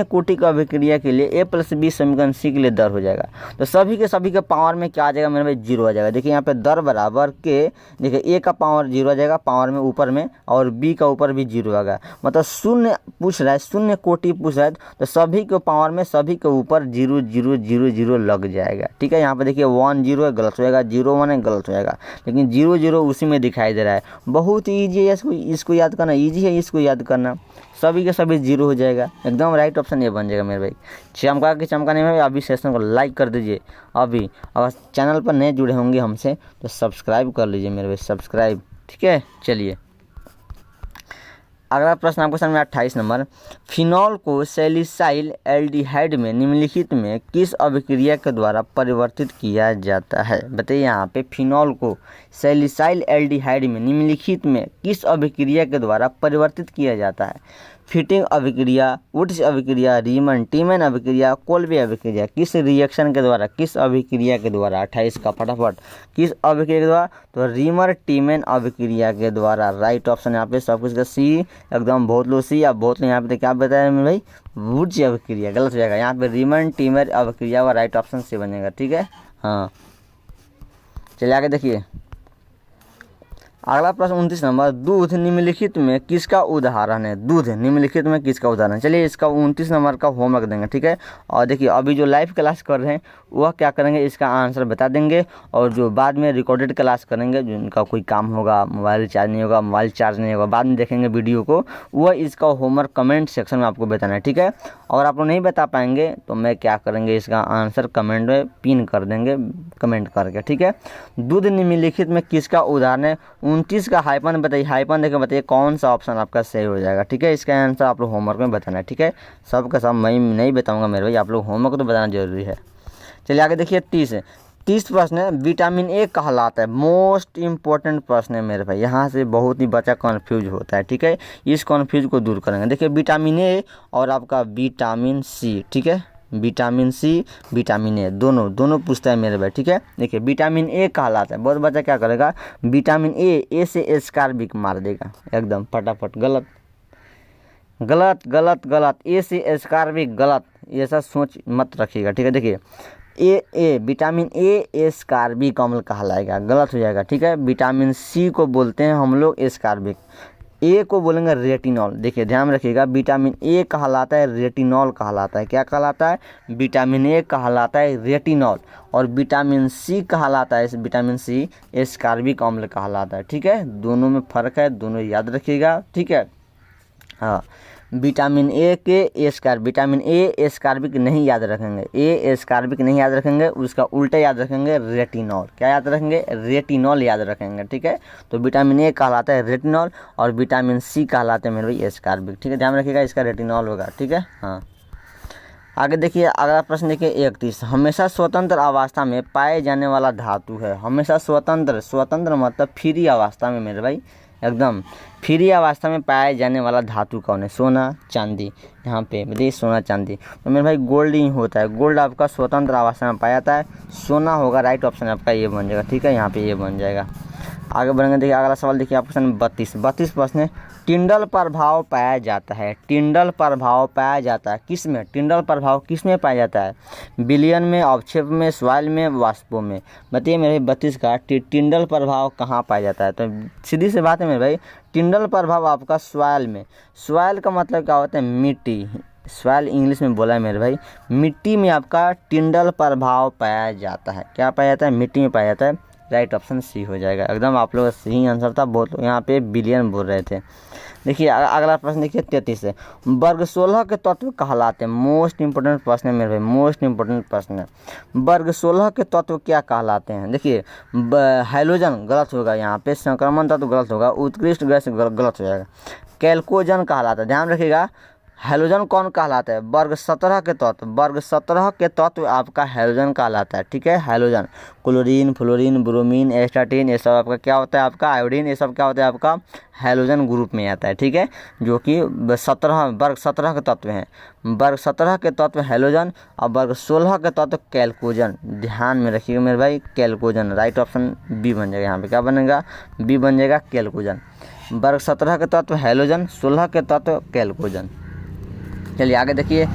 कोटि का अभिक्रिया के लिए A+B समीकरण C के लिए दर हो जाएगा। तो सभी के पावर में क्या आ जाएगा मेरे भाई, जीरो आ जाएगा। देखिए यहाँ पे दर बराबर के, देखिए A का पावर जीरो आ जाएगा पावर में ऊपर में, और B का ऊपर भी जीरो आ गया। मतलब शून्य पूछ रहा है, शून्य कोटि पूछ रहा है, तो सभी के पावर में सभी के ऊपर जीरो जीरो जीरो जीरो लग जाएगा। ठीक है, यहाँ पे देखिए 1 0 है, गलत हो जाएगा, 0 1 है, गलत हो जाएगा, लेकिन 0 0 उसी में दिखाई दे रहा है। बहुत ही ईजी है, इसको याद करना ईजी है, इसको याद करना। सभी के सभी जीरो हो जाएगा, एकदम राइट ऑप्शन ये बन जाएगा मेरे भाई। चमकाने में अभी सेशन को लाइक कर दीजिए। अभी अगर चैनल पर नए जुड़े होंगे हमसे तो सब्सक्राइब कर लीजिए मेरे भाई, सब्सक्राइब। ठीक है, चलिए अगला प्रश्न आपके सामने 28 नंबर। फिनॉल को सैलिसाइल एल्डिहाइड में निम्नलिखित में किस अभिक्रिया के द्वारा परिवर्तित किया जाता है, बताइए। यहाँ पे फिनॉल को सैलिसाइल एल्डिहाइड में निम्नलिखित में किस अभिक्रिया के द्वारा परिवर्तित किया जाता है। फिटिंग अभिक्रिया, वुड्स अभिक्रिया, रीमन टीमन अभिक्रिया, कोल्बे अभिक्रिया। किस रिएक्शन के द्वारा, किस अभिक्रिया के द्वारा, 28 का फटाफट, किस अभिक्रिया के द्वारा, तो रीमर टीमन अभिक्रिया के द्वारा। राइट ऑप्शन यहाँ पे सब कुछ का सी, एकदम बहुत लो सी। आप बहुत लो यहाँ पे क्या बताया मेरे भाई, वुड्स अभिक्रिया, गलत हो जाएगा। यहाँ पे रीमन टीमर अभिक्रिया का राइट ऑप्शन सी बनेगा। ठीक है, हाँ चलिए आगे देखिए अगला प्रश्न 29 नंबर। दूध निम्नलिखित में किसका उदाहरण है, दूध निम्नलिखित में किसका उदाहरण है। चलिए इसका 29 नंबर का होमवर्क देंगे। ठीक है, और देखिए अभी जो लाइव क्लास कर रहे हैं वह क्या करेंगे, इसका आंसर बता देंगे, और जो बाद में रिकॉर्डेड क्लास करेंगे, जिनका कोई काम होगा, मोबाइल चार्ज नहीं होगा, बाद में देखेंगे वीडियो को, वह इसका होमवर्क कमेंट सेक्शन में आपको बताना है। ठीक है, और आप लोग नहीं बता पाएंगे तो मैं क्या करेंगे, इसका आंसर कमेंट में पिन कर देंगे, कमेंट करके। ठीक है, दूध निम्नलिखित में किसका उदाहरण है। 29 का हाइपन बताइए, हाइपन देकर बताइए कौन सा ऑप्शन आपका सही हो जाएगा। ठीक है, इसका आंसर आप लोग होमवर्क में बताना है। ठीक है, सबका सब मैं नहीं बताऊंगा मेरे भाई, आप लोग होमवर्क तो बताना जरूरी है। चलिए आगे देखिए 30 प्रश्न है। विटामिन ए कहलाता है, मोस्ट इंपॉर्टेंट प्रश्न है मेरे भाई, यहाँ से बहुत ही बच्चा कन्फ्यूज होता है। ठीक है, इस कन्फ्यूज को दूर करेंगे। देखिए विटामिन ए और आपका विटामिन सी। ठीक है, विटामिन सी विटामिन ए दोनों पूछता है मेरे भाई। ठीक है, देखिए विटामिन ए कहलाता है, बहुत बच्चा क्या करेगा, विटामिन ए से एस्कॉर्बिक मार देगा, एकदम फटाफट। गलत, ए से एस्कॉर्बिक गलत, ऐसा सोच मत रखिएगा। ठीक है, देखिए विटामिन ए एस्कॉर्बिक अम्ल कहलाएगा, गलत हो जाएगा। ठीक है, विटामिन सी को बोलते हैं हम लोग एस्कॉर्बिक, ए को बोलेंगे रेटिनॉल। देखिए ध्यान रखिएगा, विटामिन ए कहलाता है रेटिनॉल कहलाता है, क्या कहलाता है, विटामिन ए कहलाता है रेटिनॉल, और विटामिन सी कहलाता है, विटामिन सी एस्कॉर्बिक अम्ल कहलाता है। ठीक है, दोनों में फ़र्क है, दोनों याद रखिएगा। ठीक है, हाँ विटामिन ए एस्कॉर्बिक नहीं याद रखेंगे, ए एस्कॉर्बिक नहीं याद रखेंगे, उसका उल्टा याद रखेंगे रेटिनॉल। क्या याद रखेंगे, रेटिनॉल याद रखेंगे। ठीक है, तो विटामिन ए कहलाता है रेटिनॉल और विटामिन सी कहलाते हैं मेरे भाई एस्कॉर्बिक। ठीक है, ध्यान रखिएगा, इसका रेटिनॉल होगा। ठीक है, हाँ आगे देखिए अगला प्रश्न देखिए 31। हमेशा स्वतंत्र अवस्था में पाए जाने वाला धातु है। हमेशा स्वतंत्र मतलब फ्री अवस्था में मेरे भाई, एकदम फ्री अवस्था में पाए जाने वाला धातु कौन है, सोना चांदी। यहाँ पे बताइए सोना चांदी, तो मेरे भाई गोल्ड ही होता है। गोल्ड आपका स्वतंत्र अवस्था में पाया जाता है, सोना होगा राइट ऑप्शन आपका, ये बन जाएगा। ठीक है, यहाँ पे ये बन जाएगा। आगे बढ़ेंगे, देखिए अगला सवाल देखिए आपका 32 प्रश्न है। टिंडल प्रभाव पाया जाता है, टिंडल प्रभाव पाया जाता है किस में, टिंडल प्रभाव किस में पाया जाता है, विलयन में, अवक्षेप में, सॉइल में, वाष्पों में। बताइए मेरे 32 का टिंडल प्रभाव कहाँ पाया जाता है, तो सीधी सी बात है मेरे भाई, टिंडल प्रभाव आपका सॉइल में। सॉइल का मतलब क्या होता है, मिट्टी, सॉइल इंग्लिश में बोला है मेरे भाई, मिट्टी में आपका टिंडल प्रभाव पाया जाता है। क्या पाया जाता है, मिट्टी में पाया जाता है राइट ऑप्शन सी हो जाएगा। एकदम आप लोग का सही आंसर था। बहुत लोग यहाँ पे बिलियन बोल रहे थे। देखिए अगला प्रश्न देखिए 33 है। वर्ग 16 के तत्व कहलाते हैं। मोस्ट इंपोर्टेंट प्रश्न है मेरे भाई, मोस्ट इंपोर्टेंट प्रश्न है। वर्ग 16 के तत्व क्या कहलाते हैं? देखिए हाइड्रोजन गलत होगा, यहाँ पे संक्रमण तत्व गलत होगा, उत्कृष्ट गैस गलत हो जाएगा। कैल्कोजन कहलाता है, ध्यान रखिएगा। हैलोजन कौन कहलाता है? वर्ग 17 के तत्व, वर्ग 17 के तत्व आपका हैलोजन कहलाता है। ठीक है, halogen chlorine, fluorine, bromine, astatine, ये सब आपका क्या होता है? आपका आयोडीन, ये सब क्या होता है? आपका हैलोजन ग्रुप में आता है। ठीक है, जो कि वर्ग 17 के तत्व हैं। वर्ग 17 के तत्व हैलोजन और वर्ग 16 के तत्व कैल्कोजन। ध्यान में रखिएगा मेरे भाई, कैल्कोजन। राइट ऑप्शन बी बन जाएगा। यहाँ पे क्या बनेगा? बी बन जाएगा, कैल्कोजन। वर्ग 17 के तत्व हैलोजन, 16 के तत्व कैल्कोजन। चलिए आगे देखिए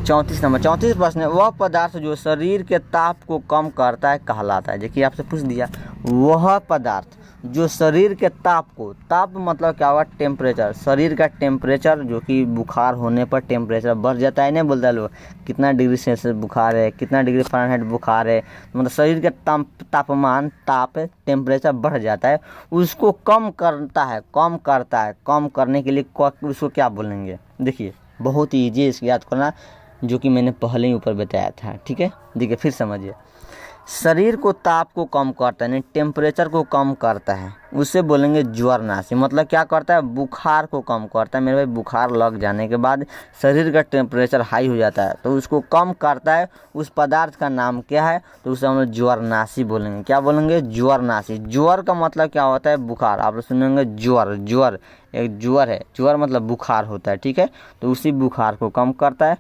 34 नंबर। 34 प्रश्न है। वह पदार्थ जो शरीर के ताप को कम करता है कहलाता है। देखिए आपसे पूछ दिया, वह पदार्थ जो शरीर के ताप को, ताप मतलब क्या हुआ? टेम्परेचर। शरीर का टेम्परेचर जो कि बुखार होने पर टेम्परेचर बढ़ जाता है, नहीं बोलता है लोग कितना डिग्री सेल्सियस बुखार है, कितना डिग्री फ़ारेनहाइट बुखार है, मतलब शरीर के तापमान, ताप टेम्परेचर बढ़ जाता है, उसको कम करता है, कम करता है। कम करने के लिए उसको क्या बोलेंगे? देखिए बहुत ही ईजी इसको याद करना, जो कि मैंने पहले ही ऊपर बताया था। ठीक है, देखिए फिर समझिए। शरीर को ताप को कम करता है, यानी टेम्परेचर को कम करता है, उसे बोलेंगे ज्वरनाशी। मतलब क्या करता है? बुखार को कम करता है। मेरे भाई बुखार लग जाने के बाद शरीर का टेम्परेचर हाई हो जाता है, तो उसको कम करता है। उस पदार्थ का नाम क्या है? तो उसे हम लोग ज्वरनाशी बोलेंगे। क्या बोलेंगे? ज्वरनाशी। ज्वर का मतलब क्या होता है? बुखार। आप लोग सुनेंगे ज्वर, ज्वर एक ज्वर है, ज्वर मतलब बुखार होता है। ठीक है, तो उसी बुखार को कम करता है,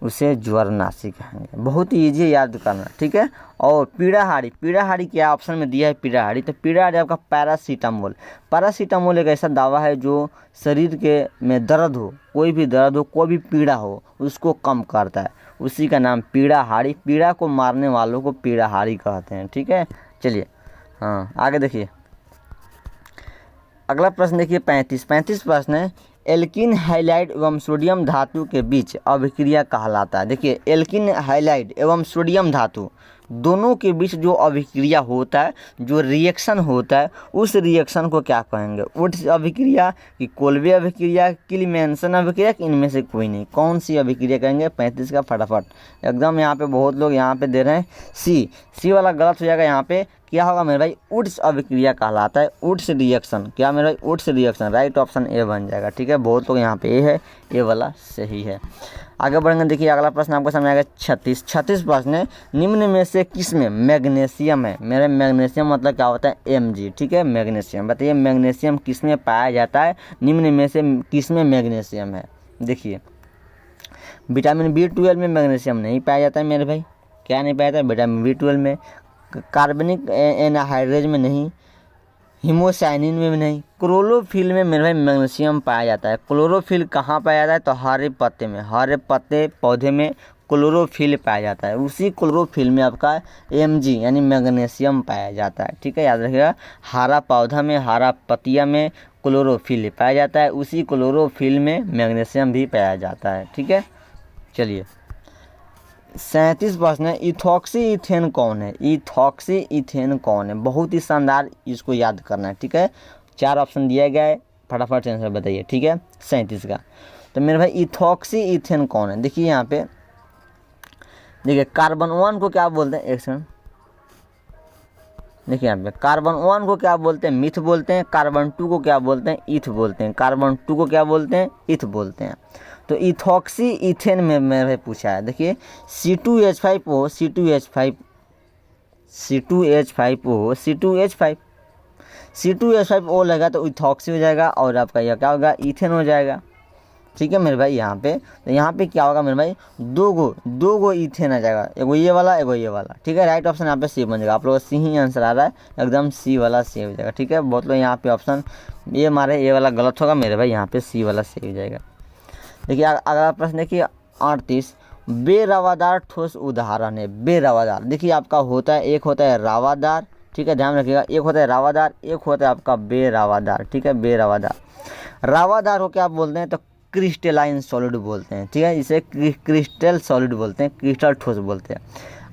उसे ज्वरनाशी कहेंगे। बहुत ही ईजी याद करना। ठीक है, और पीड़ाहारी, पीड़ाहारी क्या ऑप्शन में दिया है? पीड़ाहारी, तो पीड़ाहारी आपका पैरासीटामोल। पैरासीटामोल एक ऐसा दवा है जो शरीर के में दर्द हो, कोई भी दर्द हो, कोई भी पीड़ा हो, उसको कम करता है, उसी का नाम पीड़ाहारी। पीड़ा को मारने वालों को पीड़ाहारी कहते हैं। ठीक है, चलिए हाँ आगे देखिए। अगला प्रश्न देखिए 35 प्रश्न है। एल्किन हाइलाइड एवं सोडियम धातु के बीच अभिक्रिया कहलाता है। देखिए एल्किन हाइलाइड एवं सोडियम धातु दोनों के बीच जो अभिक्रिया होता है, जो रिएक्शन होता है, उस रिएक्शन को क्या कहेंगे? वुड्स अभिक्रिया कि कोल्बे अभिक्रिया, किल्मेंसन अभिक्रिया, कि इनमें से कोई नहीं? कौन सी अभिक्रिया कहेंगे? 35 का फटाफट एकदम। यहाँ पे बहुत लोग यहाँ पे दे रहे हैं सी वाला गलत हो जाएगा। यहाँ पे क्या होगा मेरे भाई? वुड्स अभिक्रिया कहलाता है। वुड्स रिएक्शन, क्या मेरे भाई? Wurtz reaction. Right option A बन जाएगा। ठीक है, बहुत लोग यहाँ पे ए है, ए वाला सही है। आगे बढ़ेंगे। देखिए अगला प्रश्न आपको समझ आएगा 36 प्रश्न है। निम्न में से किस में मैग्नीशियम है? मेरे मैग्नीशियम मतलब क्या होता है? Mg। ठीक है, मैग्नीशियम। बताइए मैग्नीशियम किस में पाया जाता है? निम्न में से किस में मैग्नीशियम है? देखिए विटामिन B12 में मैग्नीशियम नहीं पाया जाता है मेरे भाई। क्या नहीं पाया जाता है? विटामिन B12 में, कार्बनिक एनहाइड्रेज में नहीं, हीमोसाइनिन में भी नहीं, क्लोरोफिल में मेरे भाई मैग्नीशियम पाया जाता है। क्लोरोफिल कहाँ पाया जाता है? तो हरे पत्ते में, हरे पत्ते पौधे में क्लोरोफिल पाया जाता है। उसी क्लोरोफिल में आपका Mg यानी मैग्नीशियम पाया जाता है। ठीक है, याद रखिएगा। हरा पौधा में, हरा पत्तिया में क्लोरोफिल पाया जाता है, उसी क्लोरोफिल में मैग्नीशियम भी पाया जाता है। ठीक है, चलिए 37 प्रश्न है। इथॉक्सी इथेन कौन है? इथॉक्सी इथेन कौन है? बहुत ही शानदार, इसको याद करना है। ठीक है, 4 ऑप्शन दिया गया है, फटाफट आंसर बताइए। ठीक है, 37 का। तो मेरे भाई इथॉक्सी इथेन कौन है? देखिए यहाँ पे देखिए कार्बन 1 को क्या बोलते हैं? एक सेकंड, देखिए यहाँ पे कार्बन 1 को क्या बोलते हैं? मिथ बोलते हैं। कार्बन 2 को क्या बोलते हैं? इथ बोलते हैं। कार्बन 2 को क्या बोलते हैं? इथ बोलते हैं। तो इथॉक्सी इथेन में मैंने पूछा है। देखिए C2H5O, C2H5O लगा तो इथॉक्सी हो जाएगा, और आपका यह क्या होगा? इथेन हो जाएगा। ठीक है मेरे भाई, यहाँ पे तो यहाँ पे क्या होगा मेरे भाई? दो गो इथेन आ जाएगा, एगो ये वाला, एगो ये वाला। ठीक है, राइट ऑप्शन यहाँ पे सी बन जाएगा। आप लोगों का सी ही आंसर आ रहा है, एकदम सी वाला सी हो जाएगा। ठीक है, बहुत लोग यहाँ पे ऑप्शन ये मारे, ये वाला गलत होगा मेरे भाई, यहाँ पे सी वाला सी हो जाएगा। देखिए अगला प्रश्न देखिए 38। बेरवादार ठोस उदाहरण है। बेरवादार देखिए आपका होता है, एक होता है रावादार। ठीक है, ध्यान रखिएगा। एक होता है रावादार, एक होता है आपका बेरवादार। ठीक है, बेरवादार। रावादार को क्या बोलते हैं? तो क्रिस्टलाइन सॉलिड बोलते हैं। ठीक है, इसे क्रिस्टल सॉलिड बोलते हैं, क्रिस्टल ठोस बोलते हैं।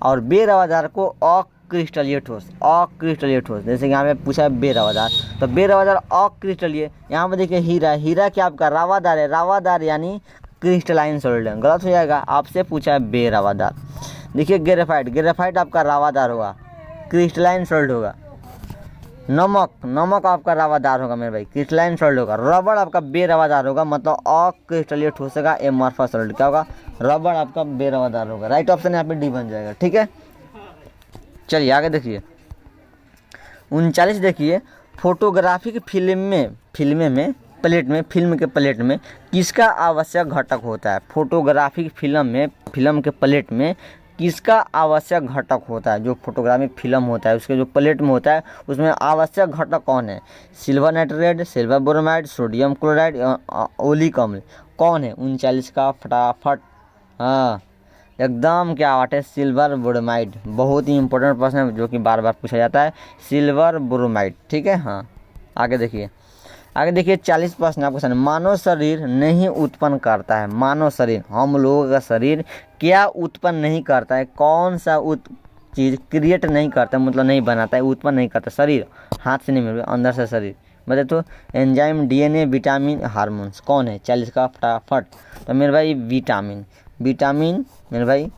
और बेरवादार को अक्रिस्टलीय ठोस, अक्रिस्टलीय ठोस। जैसे कि यहाँ पे पूछा है बेरवादार, तो बेरवादार अक्रिस्टलीय। यहाँ पे देखिए हीरा, हीरा क्या आपका रावादार है, रावादार यानी क्रिस्टलाइन सॉलिड है, गलत हो जाएगा। आपसे पूछा है बेरवादार। देखिए ग्रेफाइट, ग्रेफाइट आपका रावादार होगा, क्रिस्टलाइन सॉलिड होगा। नमक, नमक आपका रावादार होगा मेरे भाई, क्रिस्टलाइन सॉलिड होगा। रबड़ आपका बेरवादार होगा, मतलब अक्रिस्टलीय ठोस होगा, एमॉर्फस सॉलिड। क्या होगा, रबड़ आपका बेरवादार होगा। राइट ऑप्शन यहाँ पे डी बन जाएगा, ठीक है। चलिए आगे देखिए 39 देखिए, फोटोग्राफिक फिल्म के प्लेट में किसका आवश्यक घटक होता है। फोटोग्राफिक फिल्म के प्लेट में किसका आवश्यक घटक होता है। जो फोटोग्राफिक फिल्म होता है उसके जो प्लेट में होता है उसमें आवश्यक घटक कौन है। Silver nitrate, silver bromide, sodium chloride, oleic अम्ल, कौन है 39 का फटाफट। हाँ एकदम क्या बात है, सिल्वर ब्रोमाइड। बहुत ही इंपॉर्टेंट प्रश्न है जो कि बार बार पूछा जाता है, सिल्वर ब्रोमाइड, ठीक है। हाँ आगे देखिए 40 प्रश्न आपको समझ। मानव शरीर नहीं उत्पन्न करता है, मानव शरीर, हम लोगों का शरीर क्या उत्पन्न नहीं करता है, कौन सा चीज़ क्रिएट नहीं करता है, मतलब नहीं बनाता है, उत्पन्न नहीं करता। शरीर हाथ से नहीं मिल, अंदर से शरीर मतलब तो एंजाइम, डीएनए, विटामिन, हार्मोन्स, कौन है 40 का फटाफट। तो मेरे भाई विटामिन, विटामिन मेरे भाई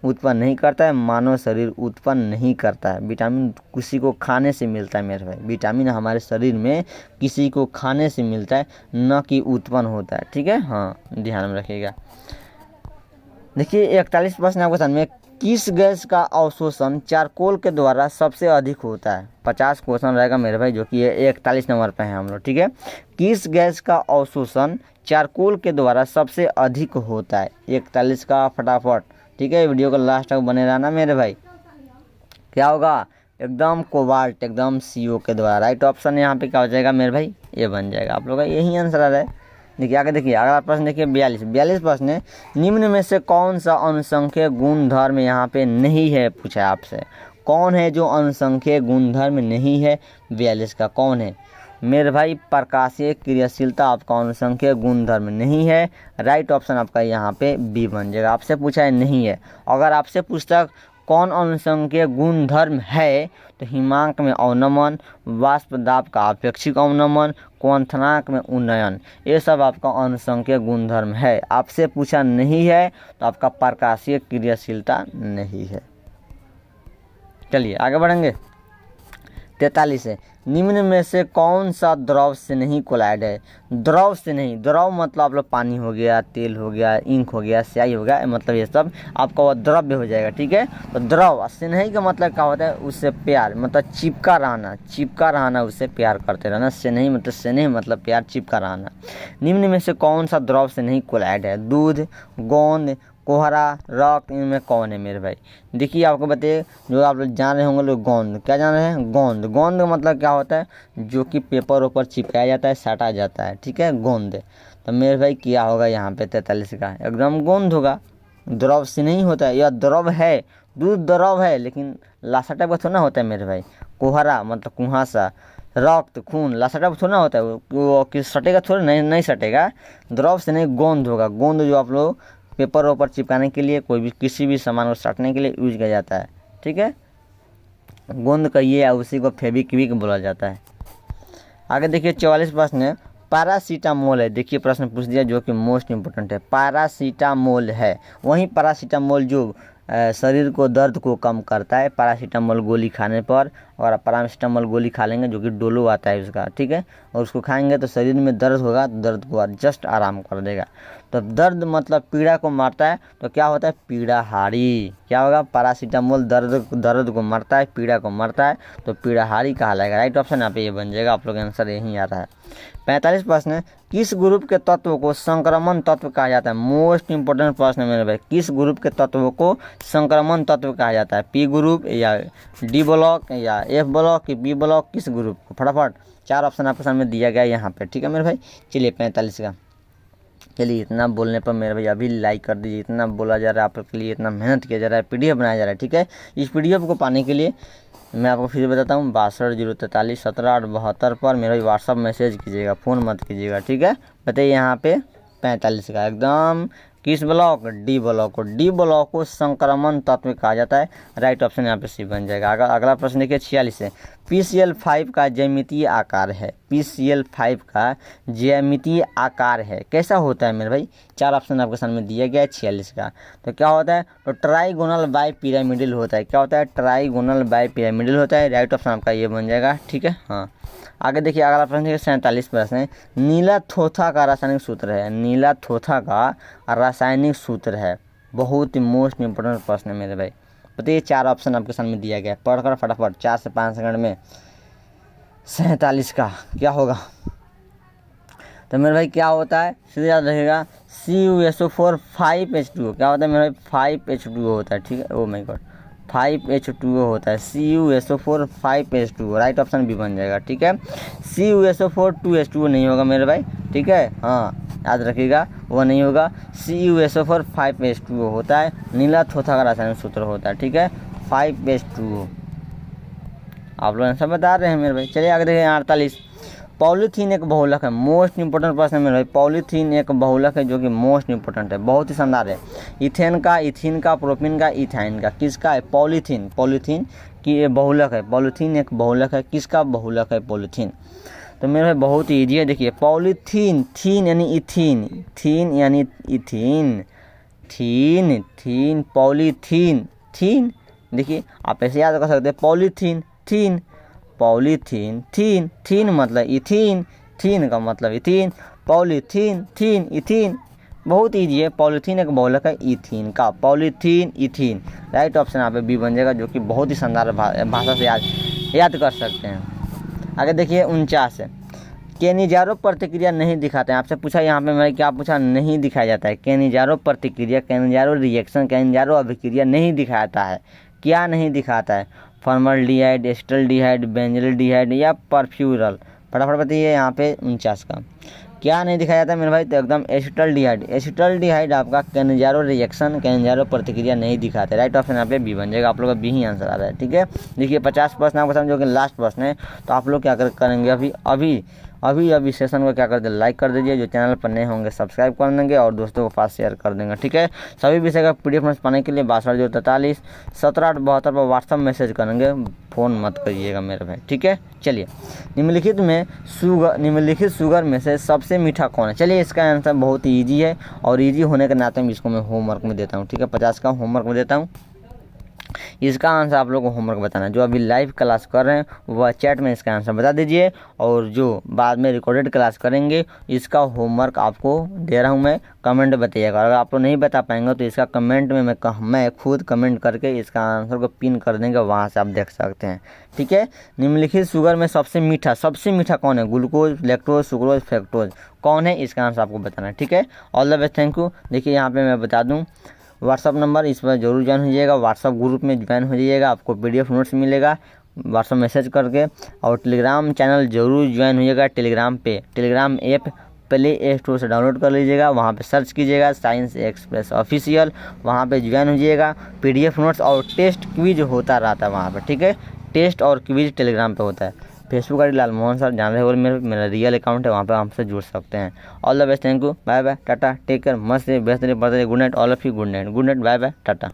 उत्पन्न नहीं करता है, मानव शरीर उत्पन्न नहीं करता है। विटामिन किसी को खाने से मिलता है मेरे भाई, विटामिन हमारे शरीर में किसी को खाने से मिलता है, न कि उत्पन्न होता है, ठीक है। हाँ ध्यान में रखिएगा। देखिए 41 प्रश्न आपको समझ में, किस गैस का अवशोषण चारकोल के द्वारा सबसे अधिक होता है। 50 क्वेश्चन रहेगा मेरे भाई, जो कि 41 नंबर पे है हम लोग, ठीक है। किस गैस का अवशोषण चारकोल के द्वारा सबसे अधिक होता है, 41 का फटाफट, ठीक है। वीडियो को लास्ट तक बने रहना मेरे भाई। क्या होगा, एकदम कोबाल्ट, एकदम CO के द्वारा। राइट ऑप्शन यहाँ पे क्या हो जाएगा मेरे भाई, ये बन जाएगा। आप लोग का यही आंसर है। देखिए आगे देखिए, अगला प्रश्न देखिए 42 प्रश्न है, निम्न में से कौन सा अनुसंख्यक गुणधर्म यहाँ पे नहीं है, पूछा है आपसे। कौन है जो अनुसंख्यक गुणधर्म नहीं है 42 का, कौन है मेरे भाई। प्रकाशीय क्रियाशीलता आपका अनुसंख्यक गुणधर्म नहीं है। राइट ऑप्शन आपका यहाँ पे बी बन जाएगा। आपसे पूछा है नहीं है। अगर आपसे पूछता कौन अनुसंख्यक गुणधर्म है, तो हिमांक में अवनमन, वाष्प दाब का आपेक्षिक अवनमन, क्वथनांक में उन्नयन, ये सब आपका अनुसंख्यक गुणधर्म है। आपसे पूछा नहीं है तो आपका प्रकाशीय क्रियाशीलता नहीं है। चलिए आगे बढ़ेंगे 43 है, निम्न में से कौन सा द्रव से नहीं कोलाइड है। द्रव से नहीं, द्रव मतलब आप लोग पानी हो गया, तेल हो गया, इंक हो गया, स्याही हो गया, मतलब ये सब आपका वो द्रव्य हो जाएगा, ठीक है। तो द्रव से नहीं का मतलब क्या होता है, उससे प्यार, मतलब चिपका रहना, उससे प्यार करते रहना। से नहीं मतलब प्यार, चिपका रहना। निम्न में से कौन सा द्रव से नहीं कोलाइड है। दूध, गोंद, कोहरा, रॉक, इनमें कौन है मेरे भाई। देखिए आपको बताइए, जो आप लोग जान रहे होंगे लोग, गोंद, क्या जान रहे हैं, गोंद। गोंद का मतलब क्या होता है, जो कि पेपर ऊपर चिपकाया जाता है, साटा जाता है, ठीक है, गोंद। तो मेरे भाई क्या होगा यहाँ पे 43 का, एकदम गोंद होगा। द्रव से नहीं होता है, यह द्रव है, दूध द्रव है, लेकिन लासा टाइप का थोड़ा ना होता है मेरे भाई। कोहरा मतलब कुहासा, रक्त खून, लासा टाइप थोड़ा ना होता है, वो कि सटेगा थोड़ा, नहीं सटेगा। द्रव से नहीं, गोंद होगा। गोंद जो आप लोग पेपर ऊपर चिपकाने के लिए, कोई भी किसी भी सामान को साटने के लिए यूज किया जाता है, ठीक है। गोंद कहिए या उसी को फेविक्विक बोला जाता है। आगे देखिए 44 प्रश्न है, पैरासीटामोल है। देखिए प्रश्न पूछ दिया जो कि मोस्ट इंपोर्टेंट है, पैरासीटामोल है। वहीं पैरासीटामोल जो शरीर को दर्द को कम करता है, पैरासीटामोल गोली खाने पर। और पैरासीटामोल गोली खा लेंगे जो कि डोलो आता है उसका, ठीक है, और उसको खाएंगे तो शरीर में दर्द होगा, तो दर्द को जस्ट आराम कर देगा। तो दर्द मतलब पीड़ा को मारता है, तो क्या होता है, पीड़ाहारी। क्या होगा, पैरासीटामोल दर्द को मारता है, पीड़ा को मारता है, तो पीड़ाहारी कहा जाएगा। राइट ऑप्शन यहाँ पे ये बन जाएगा। आप लोग आंसर यही आ रहा है। 45 प्रश्न है, किस ग्रुप के तत्व को संक्रमण तत्व कहा जाता है। मोस्ट इंपोर्टेंट प्रश्न है मेरे भाई, किस ग्रुप के तत्वों को संक्रमण तत्व कहा जाता है। पी ग्रुप या डी ब्लॉक या एफ ब्लॉक या बी ब्लॉक, किस ग्रुप को। फटाफट 4 ऑप्शन आपके सामने दिया गया यहाँ पे, ठीक है मेरे भाई। चलिए 45 का, चलिए इतना बोलने पर मेरे भाई अभी लाइक कर दीजिए। इतना बोला जा रहा है आप लोग के लिए, इतना मेहनत किया जा रहा है, PDF बनाया जा रहा है, ठीक है। इस PDF को पाने के लिए मैं आपको फिर बताता हूँ, 6203477872 पर मेरा व्हाट्सअप मैसेज कीजिएगा, फ़ोन मत कीजिएगा, ठीक है। बताइए यहाँ पे 45 का एकदम किस ब्लॉक? डी ब्लॉक को। डी ब्लॉक को संक्रमण तत्व कहा जाता है। राइट ऑप्शन यहाँ पे सी बन जाएगा। अगला प्रश्न देखिए 46 है। PCl5 का ज्यामितीय आकार है। PCl5 का ज्यामितीय आकार है, कैसा होता है मेरे भाई? 4 ऑप्शन आपके सामने दिया गया है 46 का। तो क्या होता है? तो ट्राइगोनल बाई पिरामिडल होता है। क्या होता है? ट्राइगोनल बाई पिरामिडल होता है। राइट ऑप्शन आपका ये बन जाएगा। ठीक है, हाँ। आगे देखिए अगला प्रश्न है 47 प्रश्न है। नीला थोथा का रासायनिक सूत्र है। नीला थोथा का रासायनिक सूत्र है। बहुत ही मोस्ट इंपोर्टेंट प्रश्न है मेरे भाई। बताइए 4 ऑप्शन आपके सामने दिया गया है, पढ़कर फटाफट 4 से 5 सेकंड में। 47 का क्या होगा? तो मेरे भाई क्या होता है? सीधे याद रखेगा CuSO4 5H2O। क्या होता है मेरे भाई? 5H2O होता है। ठीक है, ओ माय गॉड, 5H2O होता है। CuSO4 5H2O। राइट ऑप्शन भी बन जाएगा। ठीक है, CuSO4 2H2O नहीं होगा मेरे भाई। ठीक है, हाँ याद रखिएगा, वो नहीं होगा। CuSO4 5H2O होता है। नीला थोथा का रासायनिक सूत्र होता है। ठीक है, 5H2O। आप लोग आंसर बता रहे हैं मेरे भाई। चलिए आगे देखिए 48। पॉलीथीन एक बहुलक है। मोस्ट इंपोर्टेंट प्रश्न है मेरे भाई। पॉलीथीन एक बहुलक है जो कि मोस्ट इंपोर्टेंट है, बहुत ही शानदार है। इथेन का, इथिन का, प्रोपिन का, इथाइन का, किसका है? पॉलीथीन। पॉलीथीन की ये बहुलक है। पॉलीथीन एक बहुलक है। किसका बहुलक है? पॉलीथीन। तो मेरे भाई बहुत ही ईजी है। देखिए पॉलीथीन, थीन यानी इथिन, थीन यानी इथिन, थीन थीन पॉलीथीन, थीन। देखिए आप ऐसे याद कर सकते हैं, पॉलीथीन थीन, पॉलीथीन थीन, थीन मतलब इथिन, थीन का मतलब इथिन, पॉलीथीन थीन इथिन। बहुत ईजी है। पॉलीथीन एक बहुलक है इथिन का। पॉलीथीन इथिन। राइट ऑप्शन यहाँ पे बी बन जाएगा, जो कि बहुत ही शानदार भाषा से याद कर सकते हैं। आगे देखिए 49 है। केनिजारो प्रतिक्रिया नहीं दिखाते हैं। आपसे पूछा यहाँ पे मैं क्या पूछा? नहीं दिखाया जाता है। केनिजारो प्रतिक्रिया, केनिजारो रिएक्शन, केनिजारो अभिक्रिया नहीं दिखाता है। क्या नहीं दिखाता है? फॉर्मल्डिहाइड, एसिटल्डिहाइड, बेंजल्डिहाइड या परफ्यूरल? फटाफट बताइए यहाँ पे 49 का क्या नहीं दिखाया जाता है मेरे भाई? तो एकदम एसिटल्डिहाइड। एसिटल्डिहाइड आपका केनिजारो रिएक्शन, केनिजारो प्रतिक्रिया नहीं दिखाते। राइट ऑप्शन यहाँ पे बी बन जाएगा। आप लोग का बी ही आंसर आ रहा है। ठीक है, देखिए 50 प्रश्न आपके सामने, जो कि लास्ट प्रश्न है। तो आप लोग क्या करेंगे? अभी सेशन को क्या कर दे? लाइक कर दीजिए। जो चैनल पर नए होंगे सब्सक्राइब कर देंगे और दोस्तों को पास शेयर कर देंगे। ठीक है, सभी विषय का PDF नोट्स पाने के लिए 6243 1772 पर व्हाट्सअप मैसेज करेंगे, फ़ोन मत करिएगा मेरे भाई। ठीक है, चलिए निम्नलिखित शुगर में से सबसे मीठा कौन है? चलिए इसका आंसर बहुत ही ईजी है, और ईजी होने के नाते इसको मैं होमवर्क में देता हूँ। ठीक है, 50 का होमवर्क में देता हूँ। इसका आंसर आप लोगों को होमवर्क बताना है। जो अभी लाइव क्लास कर रहे हैं वह चैट में इसका आंसर बता दीजिए, और जो बाद में रिकॉर्डेड क्लास करेंगे इसका होमवर्क आपको दे रहा हूं मैं, कमेंट बताइएगा। अगर आप लोग नहीं बता पाएंगे तो इसका कमेंट में मैं खुद कमेंट करके इसका आंसर को पिन कर देंगे, वहाँ से आप देख सकते हैं। ठीक है, निम्नलिखित शुगर में सबसे मीठा कौन है? ग्लूकोज, लैक्टोज, सुक्रोज, फ्रक्टोज कौन है? इसका आंसर आपको बताना है। ठीक है, all the best, thank you. देखिए यहाँ पे मैं बता दूँ व्हाट्सअप नंबर, इस पर जरूर ज्वाइन हो जाइएगा। व्हाट्सअप ग्रुप में ज्वाइन हो जाइएगा, आपको PDF नोट्स मिलेगा व्हाट्सअप मैसेज करके। और टेलीग्राम चैनल जरूर ज्वाइन होइएगा। टेलीग्राम ऐप प्ले स्टोर से डाउनलोड कर लीजिएगा, वहाँ पे सर्च कीजिएगा साइंस एक्सप्रेस ऑफिशियल, वहाँ पे ज्वाइन हो जाइएगा। PDF नोट्स और टेस्ट क्विज होता रहता है वहाँ पर। ठीक है, टेस्ट और क्विज टेलीग्राम पे होता है। फेसबुक ID लालमोहन सर जान रहे हो, मेरा रियल अकाउंट है, वहाँ पे हमसे जुड़ सकते हैं। All the best, thank you, bye bye, tata, take care, मस्त रहिए, बेस्ट रहिए, बढ़ते रहिए। Good night all of you, good night, bye bye, Tata.